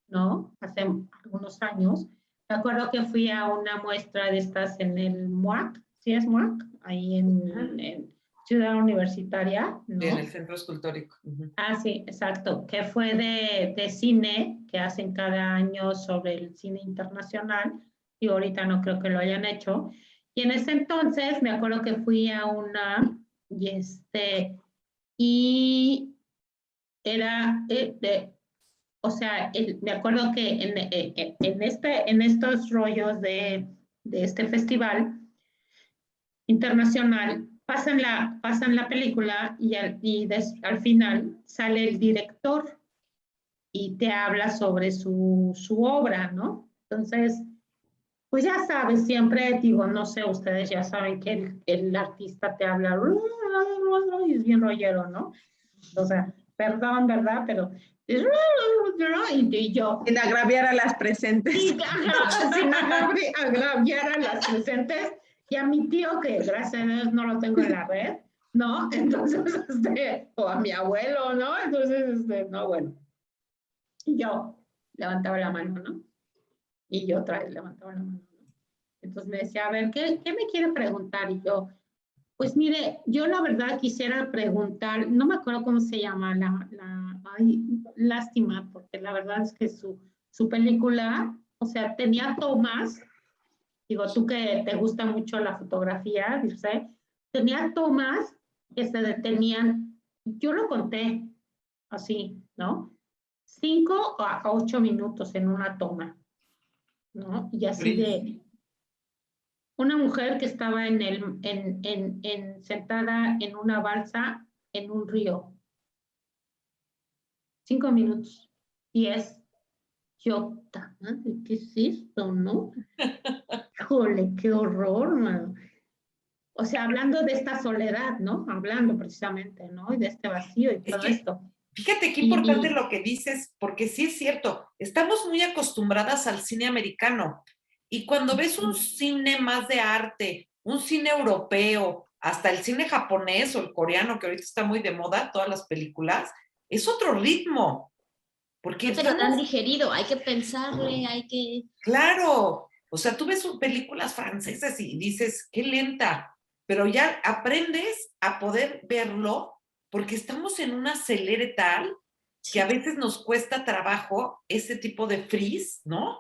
¿no? Hace algunos años, me acuerdo que fui a una muestra de estas en el MUAC, ¿sí es MUAC? Ahí en Ciudad Universitaria, ¿no? Sí, en el Centro Escultórico. Sí, exacto, que fue de cine, que hacen cada año sobre el cine internacional, y ahorita no creo que lo hayan hecho. Y en ese entonces me acuerdo que fui a una, y era, o sea, me acuerdo que en estos rollos de este festival internacional, pasan la película y al final sale el director y te habla sobre su obra, ¿no? Entonces, pues ya sabes, siempre digo, no sé, ustedes ya saben que el artista te habla y es bien rollero, ¿no? O sea, perdón, ¿verdad? Pero y yo. Sin agraviar a las presentes. Sin agraviar a las presentes. Y a mi tío, que gracias a Dios no lo tengo en la red, ¿no? Entonces, o a mi abuelo, ¿no? Entonces, no, bueno. Y yo levantaba la mano, ¿no? Y yo otra vez levantaba la mano. Entonces me decía, a ver, ¿qué me quiere preguntar? Y yo, pues mire, yo la verdad quisiera preguntar, no me acuerdo cómo se llama, ay, lástima, porque la verdad es que su película, o sea, tenía tomas, digo, tú que te gusta mucho la fotografía, dice, tenía tomas que se detenían, yo lo conté así, ¿no? 5 a 8 minutos en una toma, ¿no? Y así de una mujer que estaba sentada en una balsa en un río. 5 minutos. 10. Yo, ¿qué es esto, no? Híjole, qué horror, mano. O sea, hablando de esta soledad, ¿no? Hablando precisamente, ¿no? Y de este vacío y todo esto. Fíjate qué importante lo que dices, porque sí es cierto, estamos muy acostumbradas al cine americano y cuando ves un cine más de arte, un cine europeo, hasta el cine japonés o el coreano, que ahorita está muy de moda, todas las películas, es otro ritmo. Porque no te lo dan digerido, hay que pensarle, hay que... Claro, o sea, tú ves películas francesas y dices, qué lenta, pero ya aprendes a poder verlo porque estamos en un acelere tal que a veces nos cuesta trabajo ese tipo de freeze, ¿no?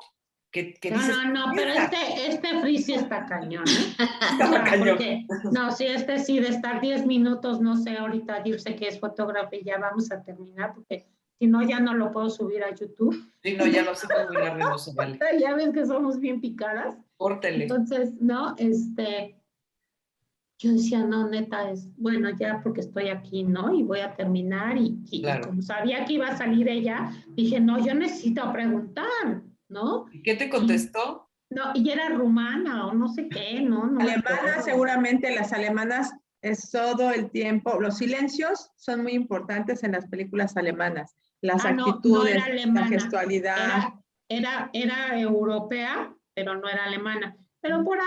Que dices, no, pero este freeze sí está cañón, ¿eh? Está cañón. Porque, no, sí, sí, de estar 10 minutos, no sé, ahorita yo sé que es fotografía y ya vamos a terminar, porque si no, ya no lo puedo subir a YouTube. Sí, no, ya lo hacemos muy largo, no se vale. Ya ves que somos bien picadas. Córtele. Entonces, no, yo decía, no, neta, bueno, ya porque estoy aquí, ¿no? Y voy a terminar y como sabía que iba a salir ella, dije, no, yo necesito preguntar, ¿no? ¿Y qué te contestó? No, y era rumana o no sé qué, ¿no? Alemana, seguramente las alemanas es todo el tiempo, los silencios son muy importantes en las películas alemanas, las actitudes, no era alemana, la gestualidad. Era europea, pero no era alemana. Pero por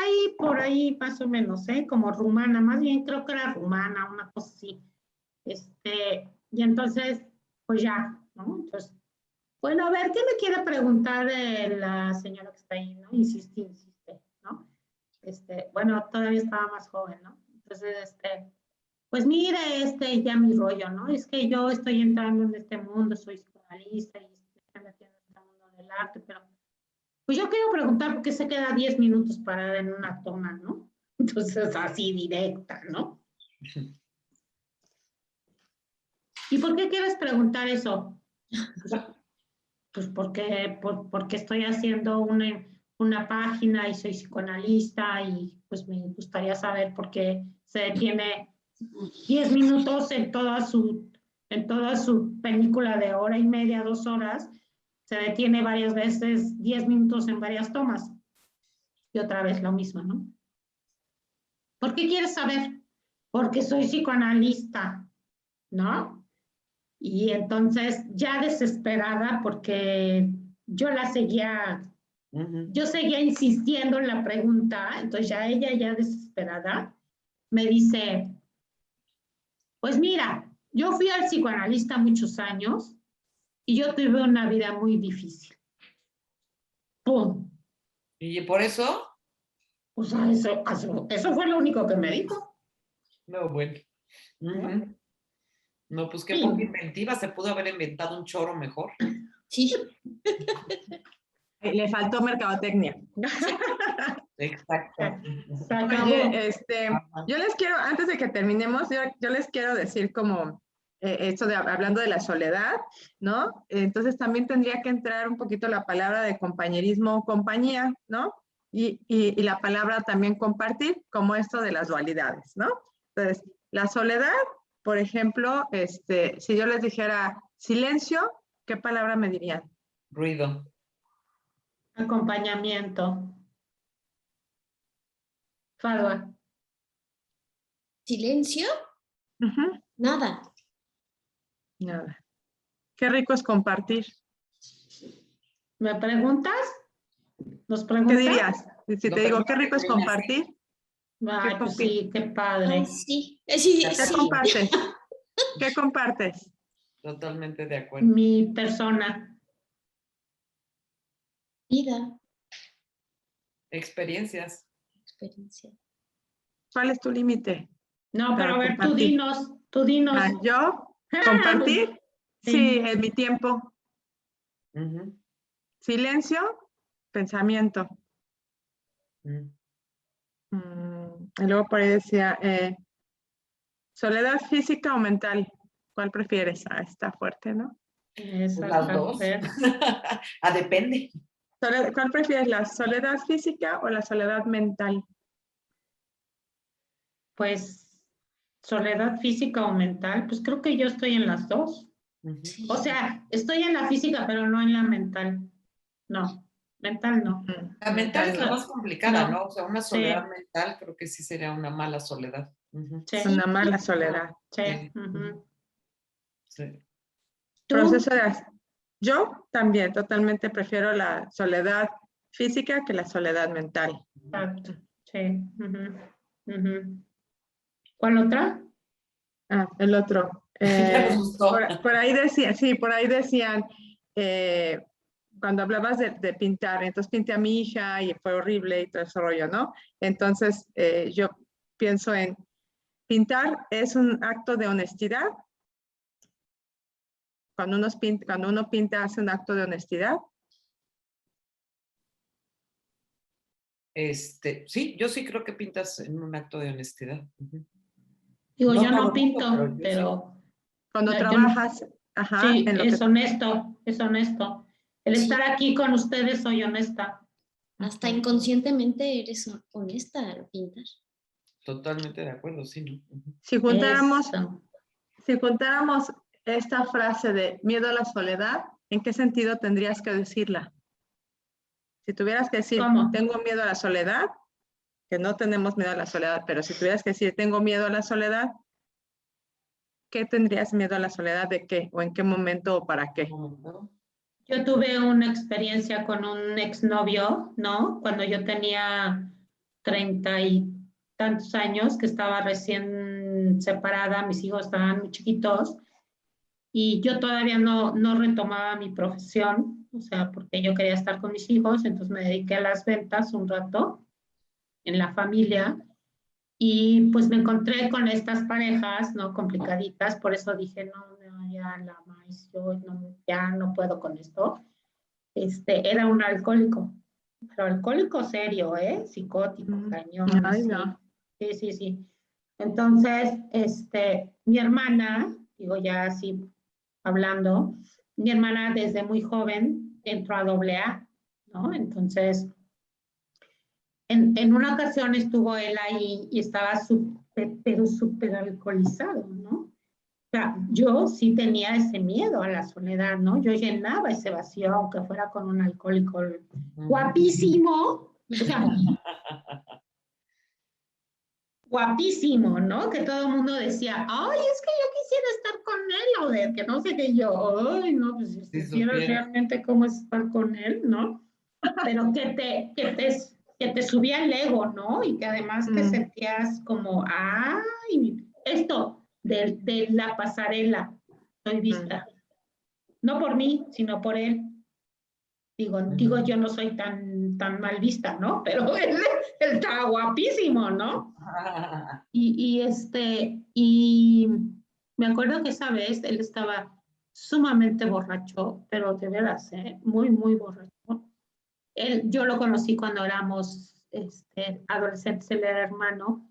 ahí más o menos, ¿eh? Como rumana, más bien creo que era rumana, una cosa así. Y entonces, pues ya, ¿no? Entonces, bueno, a ver, ¿qué me quiere preguntar la señora que está ahí, ¿no? Insiste, ¿no? Bueno, todavía estaba más joven, ¿no? Entonces, pues mire, ya mi rollo, ¿no? Es que yo estoy entrando en este mundo, soy psicoanalista y estoy metiendo en este mundo del arte, pero pues yo quiero preguntar por qué se queda 10 minutos parada en una toma, ¿no? Entonces, así directa, ¿no? ¿Y por qué quieres preguntar eso? Pues porque estoy haciendo una página y soy psicoanalista y pues me gustaría saber por qué se detiene 10 minutos en toda su película de hora y media, 2 horas, se detiene varias veces 10 minutos en varias tomas. Y otra vez lo mismo, ¿no? ¿Por qué quieres saber? Porque soy psicoanalista, ¿no? Y entonces ya desesperada porque yo seguía insistiendo en la pregunta, entonces ella ya desesperada me dice, pues mira, yo fui al psicoanalista muchos años y yo tuve una vida muy difícil. ¡Pum! ¿Y por eso? O sea, eso fue lo único que me dijo. No, bueno. No, pues qué poca inventiva, se pudo haber inventado un choro mejor. Sí. Le faltó mercadotecnia. Exacto. Oye, yo les quiero, antes de que terminemos, yo les quiero decir como esto hablando de la soledad, ¿no? Entonces también tendría que entrar un poquito la palabra de compañerismo, compañía, ¿no? Y la palabra también compartir, como esto de las dualidades, ¿no? Entonces, la soledad, por ejemplo, si yo les dijera silencio, ¿qué palabra me dirían? Ruido. Acompañamiento. Fadwa. ¿Silencio? Nada. Nada. Qué rico es compartir. ¿Me preguntas? ¿Nos preguntas? ¿Qué dirías? Si te digo, qué rico es compartir. Ay, pues sí, qué padre. Ay, sí. Sí. ¿Qué compartes? ¿Qué compartes? Totalmente de acuerdo. Mi persona. Vida. Experiencias. Experiencia. ¿Cuál es tu límite? No, pero Para a ver, compartir. tú dinos. ¿Yo? ¿Compartir? Sí. Sí, en mi tiempo. Ujú, Silencio, pensamiento. ujú. Y luego por ahí decía, soledad física o mental. ¿Cuál prefieres? Ah, está fuerte, ¿no? Esa Pues las está dos. fuerte. Depende. ¿Cuál prefieres, la soledad física o la soledad mental? Pues soledad física o mental, pues creo que yo estoy en las dos. Ujú. Sí. O sea, estoy en la física, pero no en la mental. No, mental no. La mental es la no. más complicada, No. ¿no? O sea, una Sí. soledad mental creo que sí sería una mala soledad. Ujú. Sí, Una mala soledad. sí. Sí. Ujú. Sí. ¿Tú? Proceso de... Yo también totalmente prefiero la soledad física que la soledad mental. Exacto. Sí. Ujú. Ujú. ¿Cuál otra? Ah, el otro. Ya nos gustó. Por ahí decían, sí, por ahí decían, cuando hablabas de pintar, entonces pinté a mi hija y fue horrible y todo ese rollo, ¿no? Entonces yo pienso en pintar es un acto de honestidad. Cuando uno pinta hace un acto de honestidad. Sí, yo sí creo que pintas en un acto de honestidad. Ujú. Digo, No yo todo no el mundo, pinto, yo sí. pero Cuando yo trabajas, ajá, sí, en lo que... es honesto, es honesto. El Sí. estar aquí con ustedes, soy honesta. Hasta inconscientemente eres honesta al pintar. Totalmente de acuerdo, sí, ¿no? Ujú. Si juntáramos, Eso. si juntáramos esta frase de miedo a la soledad, ¿en qué sentido tendrías que decirla? Si tuvieras que decir, ¿Cómo? tengo miedo a la soledad, que no tenemos miedo a la soledad, pero si tuvieras que decir, tengo miedo a la soledad, ¿qué tendrías miedo a la soledad? ¿De qué? ¿O en qué momento o para qué? ¿No? Yo tuve una experiencia con un exnovio, ¿no? Cuando yo tenía 30 y tantos años, que estaba recién separada, mis hijos estaban muy chiquitos y yo todavía no retomaba mi profesión, o sea, porque yo quería estar con mis hijos, entonces me dediqué a las ventas un rato en la familia y pues me encontré con estas parejas, ¿no? Complicaditas, por eso dije, no, ya la más, yo ya no puedo con esto. Era un alcohólico, pero alcohólico serio, ¿eh? Psicótico, cañón, Ay, así. no. Sí, sí, sí. Entonces, mi hermana, digo ya así hablando, mi hermana desde muy joven entró a AA, ¿no? Entonces, en una ocasión estuvo él ahí y estaba pero súper alcoholizado, ¿no? O sea, yo sí tenía ese miedo a la soledad, ¿no? Yo llenaba ese vacío, aunque fuera con un alcohólico guapísimo, o sea, guapísimo, ¿no? Que todo el mundo decía, ay, es que yo quisiera estar con él, o de que no sé qué yo, ay, no, pues si Si supieras supieras. realmente cómo es estar con él, ¿no? Pero que te subía el ego, ¿no? Y que además te sentías como, ay, esto de la pasarela, soy vista. No por mí, sino por él. Digo, yo no soy tan mal vista, ¿no? Pero él está guapísimo, ¿no? Y me acuerdo que esa vez él estaba sumamente borracho, pero de veras, muy, muy borracho. Yo lo conocí cuando éramos adolescentes, él era hermano.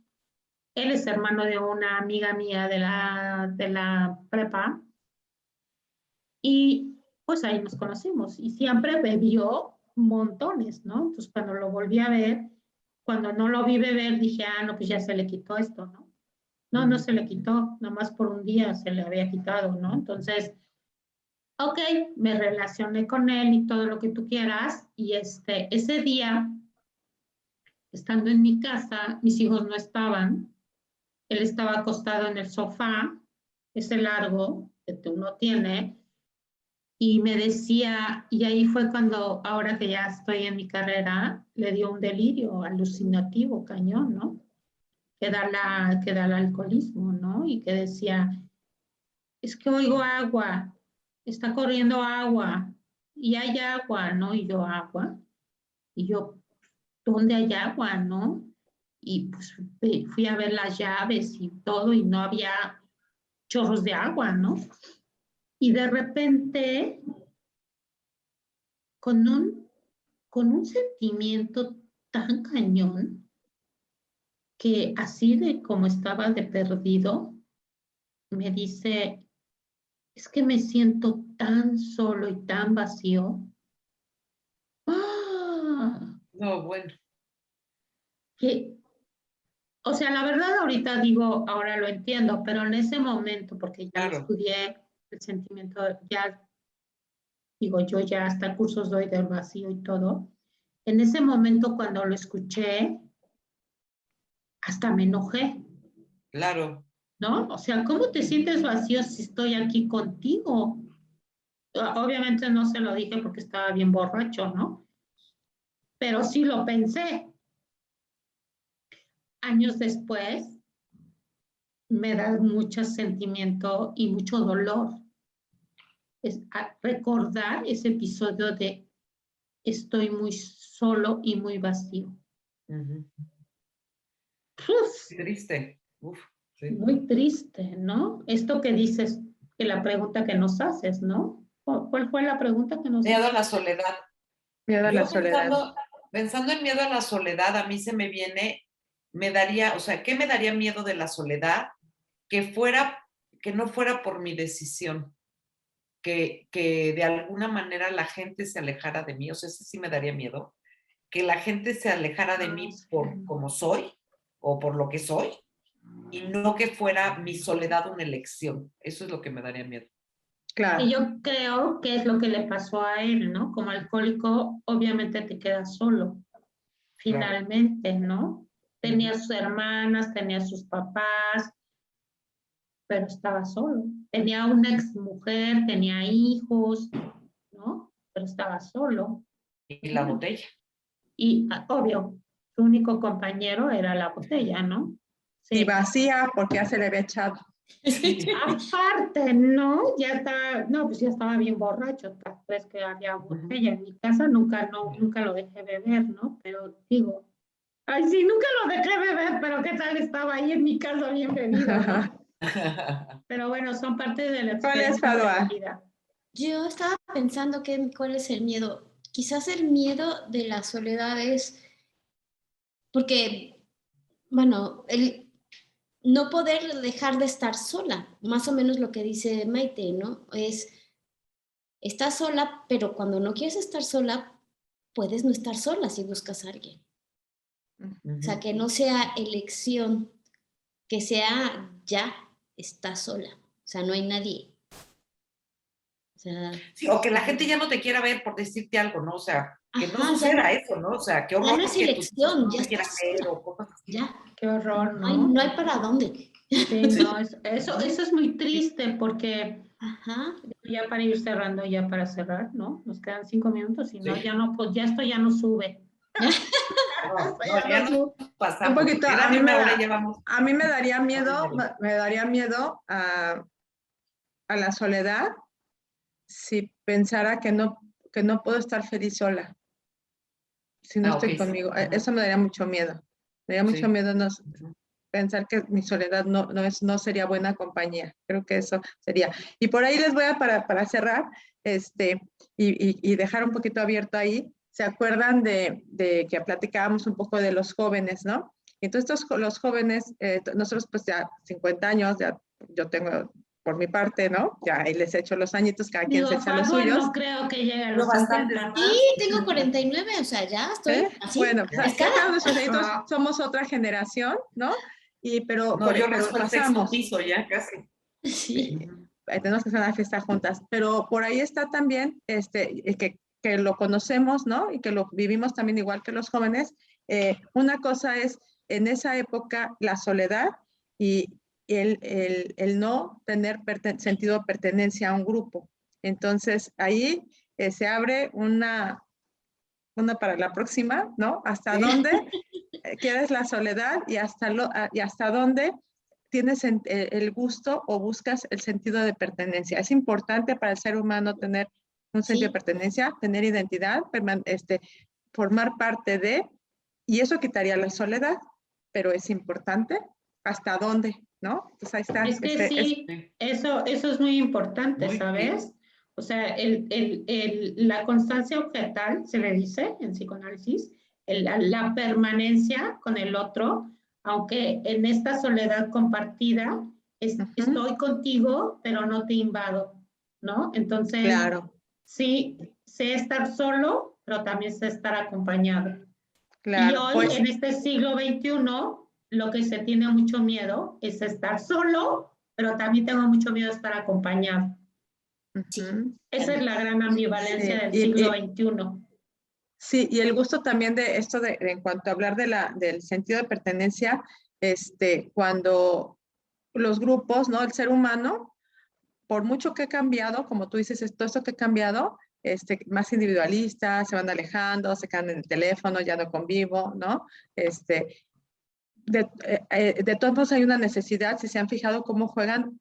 Él es hermano de una amiga mía de la prepa. Y pues ahí nos conocimos y siempre bebió montones, ¿no? Entonces cuando lo volví a ver, cuando no lo vi beber, dije, no, pues ya se le quitó esto, ¿no? No se le quitó, nomás por un día se le había quitado, ¿no? Entonces, ok, me relacioné con él y todo lo que tú quieras y ese día, estando en mi casa, mis hijos no estaban, él estaba acostado en el sofá, ese largo que uno tiene, y me decía, y ahí fue cuando, ahora que ya estoy en mi carrera, le dio un delirio alucinativo, cañón, ¿no? Que da el alcoholismo, ¿no? Y que decía, es que oigo agua, está corriendo agua, y hay agua, ¿no? Y yo, agua, y yo, ¿dónde hay agua, no? Y pues fui a ver las llaves y todo y no había chorros de agua, ¿no? Y de repente, con un sentimiento tan cañón, que así de como estaba de perdido, me dice, es que me siento tan solo y tan vacío. ¡Ah! No, bueno. Que, o sea, la verdad ahorita digo, ahora lo entiendo, pero en ese momento, porque ya lo Claro. estudié, el sentimiento, ya digo, yo ya hasta cursos doy del vacío y todo. En ese momento cuando lo escuché, hasta me enojé, Claro. ¿no? O sea, ¿cómo te sientes vacío si estoy aquí contigo? Obviamente no se lo dije porque estaba bien borracho, ¿no? Pero sí lo pensé. Años después, me da mucho sentimiento y mucho dolor. Es recordar ese episodio de estoy muy solo y muy vacío. Ujú. Uf, Qué triste. Uf, sí. muy triste, ¿no? Esto que dices, que la pregunta que nos haces, ¿no? ¿Cuál fue la pregunta que nos Miedo a haces? la soledad. Miedo a la Yo soledad. pensando en miedo a la soledad, a mí se me viene, me daría, o sea, ¿qué me daría miedo de la soledad? Que no fuera por mi decisión, que de alguna manera la gente se alejara de mí, o sea, ese sí me daría miedo, que la gente se alejara de mí Sí. por como soy o por lo que soy, y no que fuera mi soledad una elección. Eso es lo que me daría miedo. Claro. Y yo creo que es lo que le pasó a él, ¿no? Como alcohólico, obviamente te quedas solo, Claro. finalmente, ¿no? Tenía sus hermanas, tenía sus papás, pero estaba solo. Tenía una exmujer, tenía hijos, ¿no? Pero estaba solo. Y la botella. Y obvio, su único compañero era la botella, ¿no? Y Sí. vacía porque ya se le había echado. Aparte, ¿no? Ya está, no, pues ya estaba bien borracho, crees que había botella en mi casa, nunca lo dejé beber, ¿no? Pero digo, ay, sí, nunca lo dejé beber, pero qué tal estaba ahí en mi casa bien bebido, ¿no? Pero bueno, son parte de la ¿Cuál es, experiencia de la Padua? vida. Yo estaba pensando cuál es el miedo. Quizás el miedo de la soledad es porque, bueno, el no poder dejar de estar sola, más o menos lo que dice Maite, ¿no? Estás sola, pero cuando no quieres estar sola, puedes no estar sola si buscas a alguien. O sea, que no sea elección, que sea ya estás sola. O sea, no hay nadie. O sea, Sí, o que la gente ya no te quiera ver por decirte algo, ¿no? O sea, que no ajá, suceda eso, ¿no? O sea, qué ya horror no es que tus hijos elección, no ya te quieran estás ver sola. o cosas así. Ya. Qué horror, No hay, ¿no? no hay para dónde. Sí, no, eso es muy triste porque Ajá. ya para ir cerrando, ya para cerrar, ¿no? Nos quedan 5 minutos y no, Sí. ya no, pues ya esto ya no sube. No, Ya ya no nos sube. Un pasamos. poquito, Era de una hora y llevamos. a mí me daría miedo a la soledad si pensara que no puedo estar feliz sola, si no estoy Ok, sí. conmigo. Ajá. Eso me daría mucho miedo. Me daría mucho Sí. miedo pensar que mi soledad no sería buena compañía. Creo que eso sería. Y por ahí les voy a, para cerrar, y dejar un poquito abierto ahí, ¿se acuerdan de que platicábamos un poco de los jóvenes, no? Entonces, los jóvenes, nosotros pues ya 50 años, ya yo tengo por mi parte, ¿no? Ya ahí les echo los añitos, cada quien se Digo, echa los Fadwa suyos. no creo que llegue a Yo los bastantes 50. Sí, tengo 49, o sea, ya estoy así. Bueno, pues pescada. cada uno de nosotros somos otra generación, ¿no? No, yo Pero raspo el sexto pasamos. piso ya casi. Sí. Tenemos que hacer una fiesta juntas, pero por ahí está también, que lo conocemos, ¿no? Y que lo vivimos también igual que los jóvenes. Una cosa es, en esa época, la soledad y el no tener sentido de pertenencia a un grupo. Entonces, ahí se abre una para la próxima, ¿no? ¿Hasta dónde quieres la soledad y hasta dónde tienes el gusto o buscas el sentido de pertenencia? Es importante para el ser humano tener un sentido de pertenencia, tener identidad, formar parte de, y eso quitaría la soledad, pero es importante hasta dónde, ¿no? Entonces ahí está. Es que sí, eso es muy importante, Muy ¿sabes? O sea, la constancia objetal, se le dice en psicoanálisis, la permanencia con el otro, aunque en esta soledad compartida, estoy contigo, pero no te invado, ¿no? Entonces, claro, sí, sé estar solo, pero también sé estar acompañado. claro. Y hoy, Pues, en este siglo XXI, lo que se tiene mucho miedo es estar solo, pero también tengo mucho miedo de estar acompañado. Esa es la gran ambivalencia del siglo XXI. Sí, y el gusto también de esto en cuanto a hablar del sentido de pertenencia, cuando los grupos, ¿no? El ser humano, por mucho que ha cambiado, como tú dices, todo esto que ha cambiado, más individualistas, se van alejando, se quedan en el teléfono, ya no convivo, ¿no? De todos modos hay una necesidad, si se han fijado cómo juegan,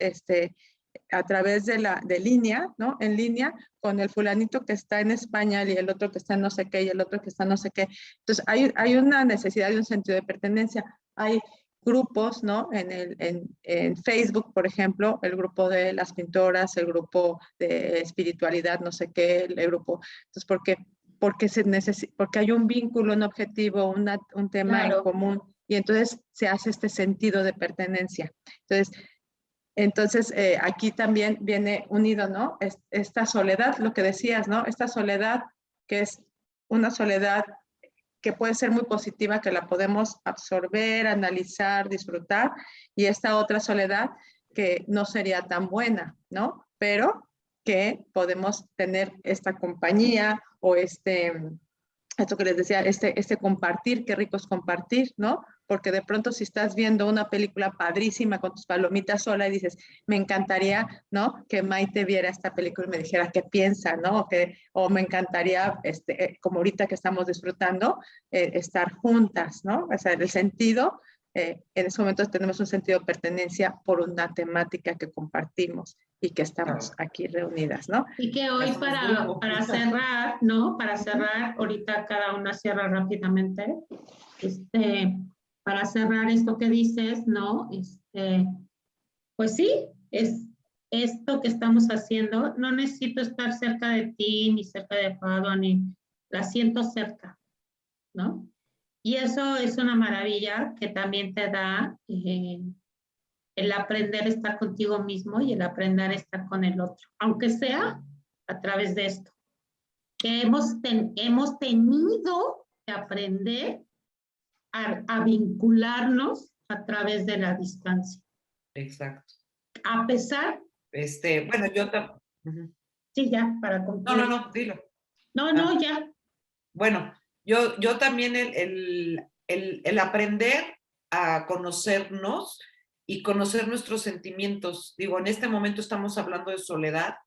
a través de línea, ¿no? En línea, con el fulanito que está en España y el otro que está en no sé qué y el otro que está en no sé qué. Entonces, hay una necesidad y un sentido de pertenencia. Hay grupos, ¿no? En Facebook, por ejemplo, el grupo de las pintoras, el grupo de espiritualidad, no sé qué, el grupo. Entonces, porque hay un vínculo, un objetivo, un tema en común, y entonces se hace este sentido de pertenencia. Entonces, aquí también viene unido, ¿no? Esta soledad, lo que decías, ¿no? Esta soledad que es una soledad que puede ser muy positiva, que la podemos absorber, analizar, disfrutar, y esta otra soledad que no sería tan buena, ¿no? Pero que podemos tener esta compañía o esto que les decía, este compartir, qué rico es compartir, ¿no? Porque de pronto si estás viendo una película padrísima con tus palomitas sola y dices, me encantaría, ¿no? Que Maite viera esta película y me dijera qué piensa, ¿no? O me encantaría, como ahorita que estamos disfrutando, estar juntas, ¿no? O sea, el sentido, en ese momento tenemos un sentido de pertenencia por una temática que compartimos y que estamos aquí reunidas, ¿no? Y que hoy para cerrar, ¿no? Para cerrar, ahorita cada una cierra rápidamente, para cerrar esto que dices, ¿no? Pues sí, es esto que estamos haciendo, no necesito estar cerca de ti, ni cerca de Fado, ni la siento cerca, ¿no? Y eso es una maravilla que también te da el aprender a estar contigo mismo y el aprender a estar con el otro, aunque sea a través de esto. Que hemos tenido que aprender a vincularnos a través de la distancia. Exacto. A pesar... Bueno, yo también... Sí, ya, para concluir. No, dilo. No, ya. Bueno, yo también el aprender a conocernos y conocer nuestros sentimientos. Digo, en este momento estamos hablando de soledad,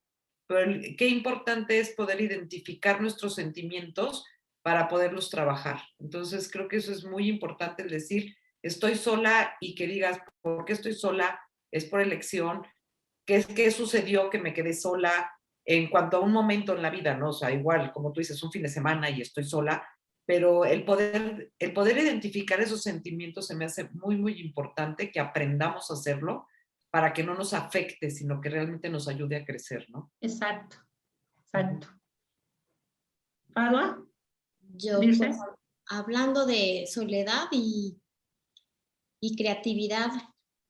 pero qué importante es poder identificar nuestros sentimientos para poderlos trabajar. Entonces, creo que eso es muy importante, el decir, estoy sola y que digas, ¿por qué estoy sola? Es por elección. ¿Qué sucedió que me quedé sola en cuanto a un momento en la vida, ¿no? O sea, igual, como tú dices, un fin de semana y estoy sola, pero el poder identificar esos sentimientos se me hace muy, muy importante que aprendamos a hacerlo para que no nos afecte, sino que realmente nos ayude a crecer, ¿no? Exacto. ¿Padua? Yo, pues, hablando de soledad y creatividad,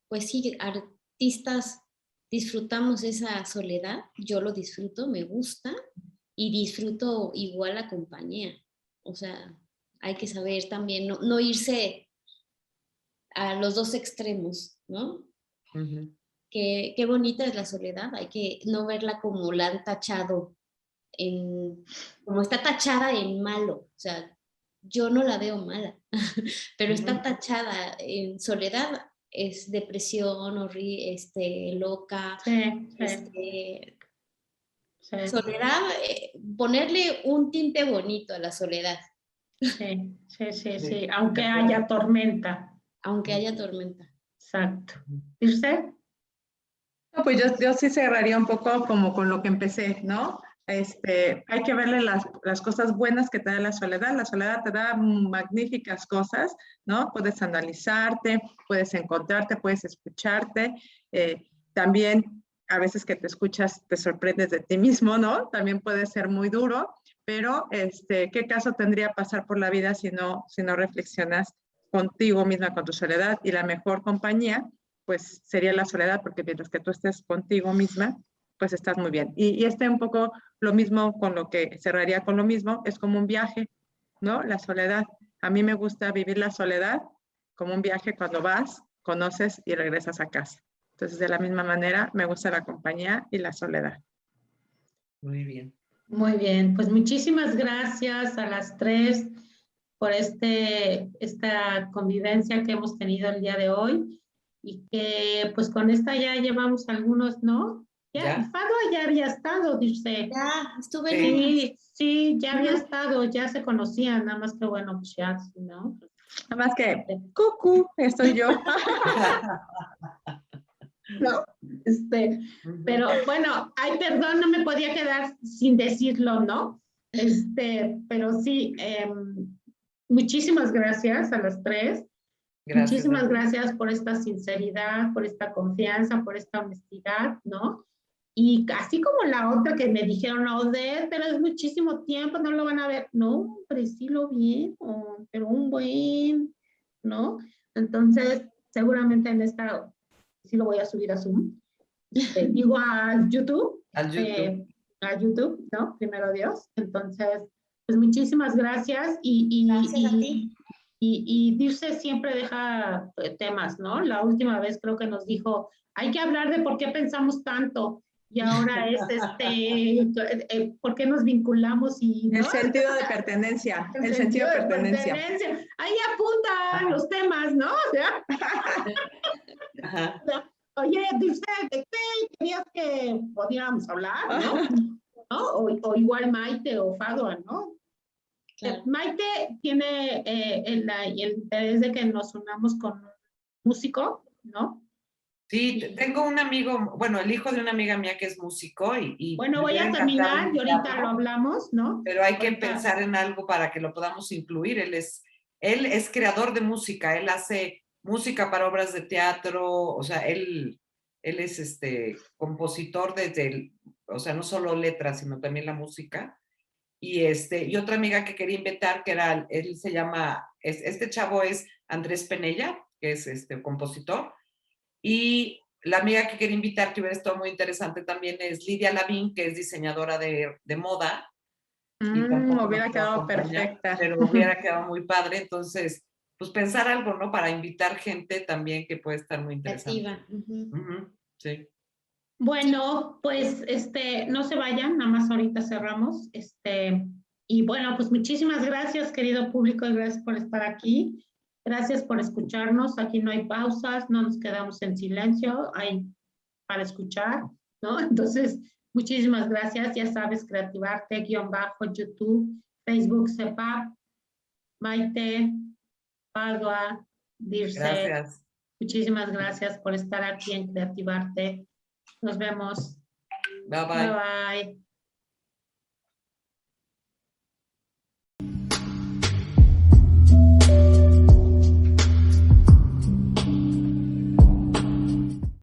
pues sí, artistas disfrutamos esa soledad, yo lo disfruto, me gusta y disfruto igual la compañía. O sea, hay que saber también no irse a los dos extremos, ¿no? Qué bonita es la soledad, hay que no verla como la han tachado, como está tachada en malo, o sea, yo no la veo mala, pero está tachada en soledad, es depresión, loca, soledad, ponerle un tinte bonito a la soledad. Sí, aunque haya tormenta. Aunque haya tormenta. Exacto. ¿Y usted? No, pues yo sí cerraría un poco como con lo que empecé, ¿no? hay que verle las cosas buenas que te da la soledad. La soledad te da magníficas cosas, ¿no? Puedes analizarte, puedes encontrarte, puedes escucharte. También a veces que te escuchas te sorprendes de ti mismo, ¿no? También puede ser muy duro, pero ¿qué caso tendría pasar por la vida si no reflexionas contigo misma, con tu soledad? Y la mejor compañía, pues sería la soledad, porque mientras que tú estés contigo misma, pues estás muy bien. Y un poco lo mismo con lo que cerraría con lo mismo, es como un viaje, ¿no? La soledad. A mí me gusta vivir la soledad como un viaje cuando vas, conoces y regresas a casa. Entonces, de la misma manera, me gusta la compañía y la soledad. Muy bien. Muy bien, pues muchísimas gracias a las tres por esta convivencia que hemos tenido el día de hoy y que pues con esta ya llevamos algunos, ¿no? Ya. Fadwa ya había estado, dice. Ya, estuve en Sí, sí, ya había estado, ya se conocían, nada más que bueno, pues ya, ¿no? Nada más que, cucú, estoy yo. No, pero bueno, ay, perdón, no me podía quedar sin decirlo, ¿no? Pero sí, muchísimas gracias a las tres. Gracias. Muchísimas gracias por esta sinceridad, por esta confianza, por esta honestidad, ¿no? Y así como la otra que me dijeron, Odette, pero es muchísimo tiempo, no lo van a ver. No, pero sí lo vieron, pero un buen, ¿no? Entonces, seguramente en esta sí lo voy a subir a Zoom. Digo a YouTube. Al YouTube. A YouTube, ¿no? Primero Dios. Entonces, pues muchísimas gracias Gracias a ti. y Dirce siempre deja temas, ¿no? La última vez creo que nos dijo, hay que hablar de por qué pensamos tanto. Y ahora es ¿por qué nos vinculamos? Y, ¿no? El sentido de pertenencia. El sentido de pertenencia. Ahí apuntan los temas, ¿no? O sea, Ajá. oye, Dirce, ¿de qué querías que podíamos hablar, no? ¿No? O igual Maite o Fadwa, ¿no? Claro. Maite tiene el interés de que nos unamos con un músico, ¿no? Sí, tengo un amigo, bueno, el hijo de una amiga mía que es músico y bueno, me voy hubiera a encantado terminar y ahorita invitarlo, lo hablamos, ¿no? pero hay que Ahorita. pensar en algo para que lo podamos incluir. Él es creador de música, él hace música para obras de teatro, o sea, él es compositor o sea, no solo letras, sino también la música. Y otra amiga que quería invitar, él se llama, este chavo es Andrés Penella, que es compositor, y la amiga que quería invitar, que hubiera estado muy interesante también, es Lidia Lavín, que es diseñadora de moda. Hubiera quedado perfecta. Pero hubiera quedado muy padre, entonces, pues pensar algo, ¿no? Para invitar gente también que puede estar muy interesante. Sí. Bueno, pues no se vayan, nada más ahorita cerramos. Y bueno, pues muchísimas gracias, querido público, y gracias por estar aquí. Gracias por escucharnos. Aquí no hay pausas, no nos quedamos en silencio, hay para escuchar, ¿no? Entonces, muchísimas gracias. Ya sabes, Creativarte, _YouTube, Facebook, CEPAP, Maite, Padua, Dirce. Gracias. Muchísimas gracias por estar aquí en Creativarte. Nos vemos. Bye bye. Bye bye.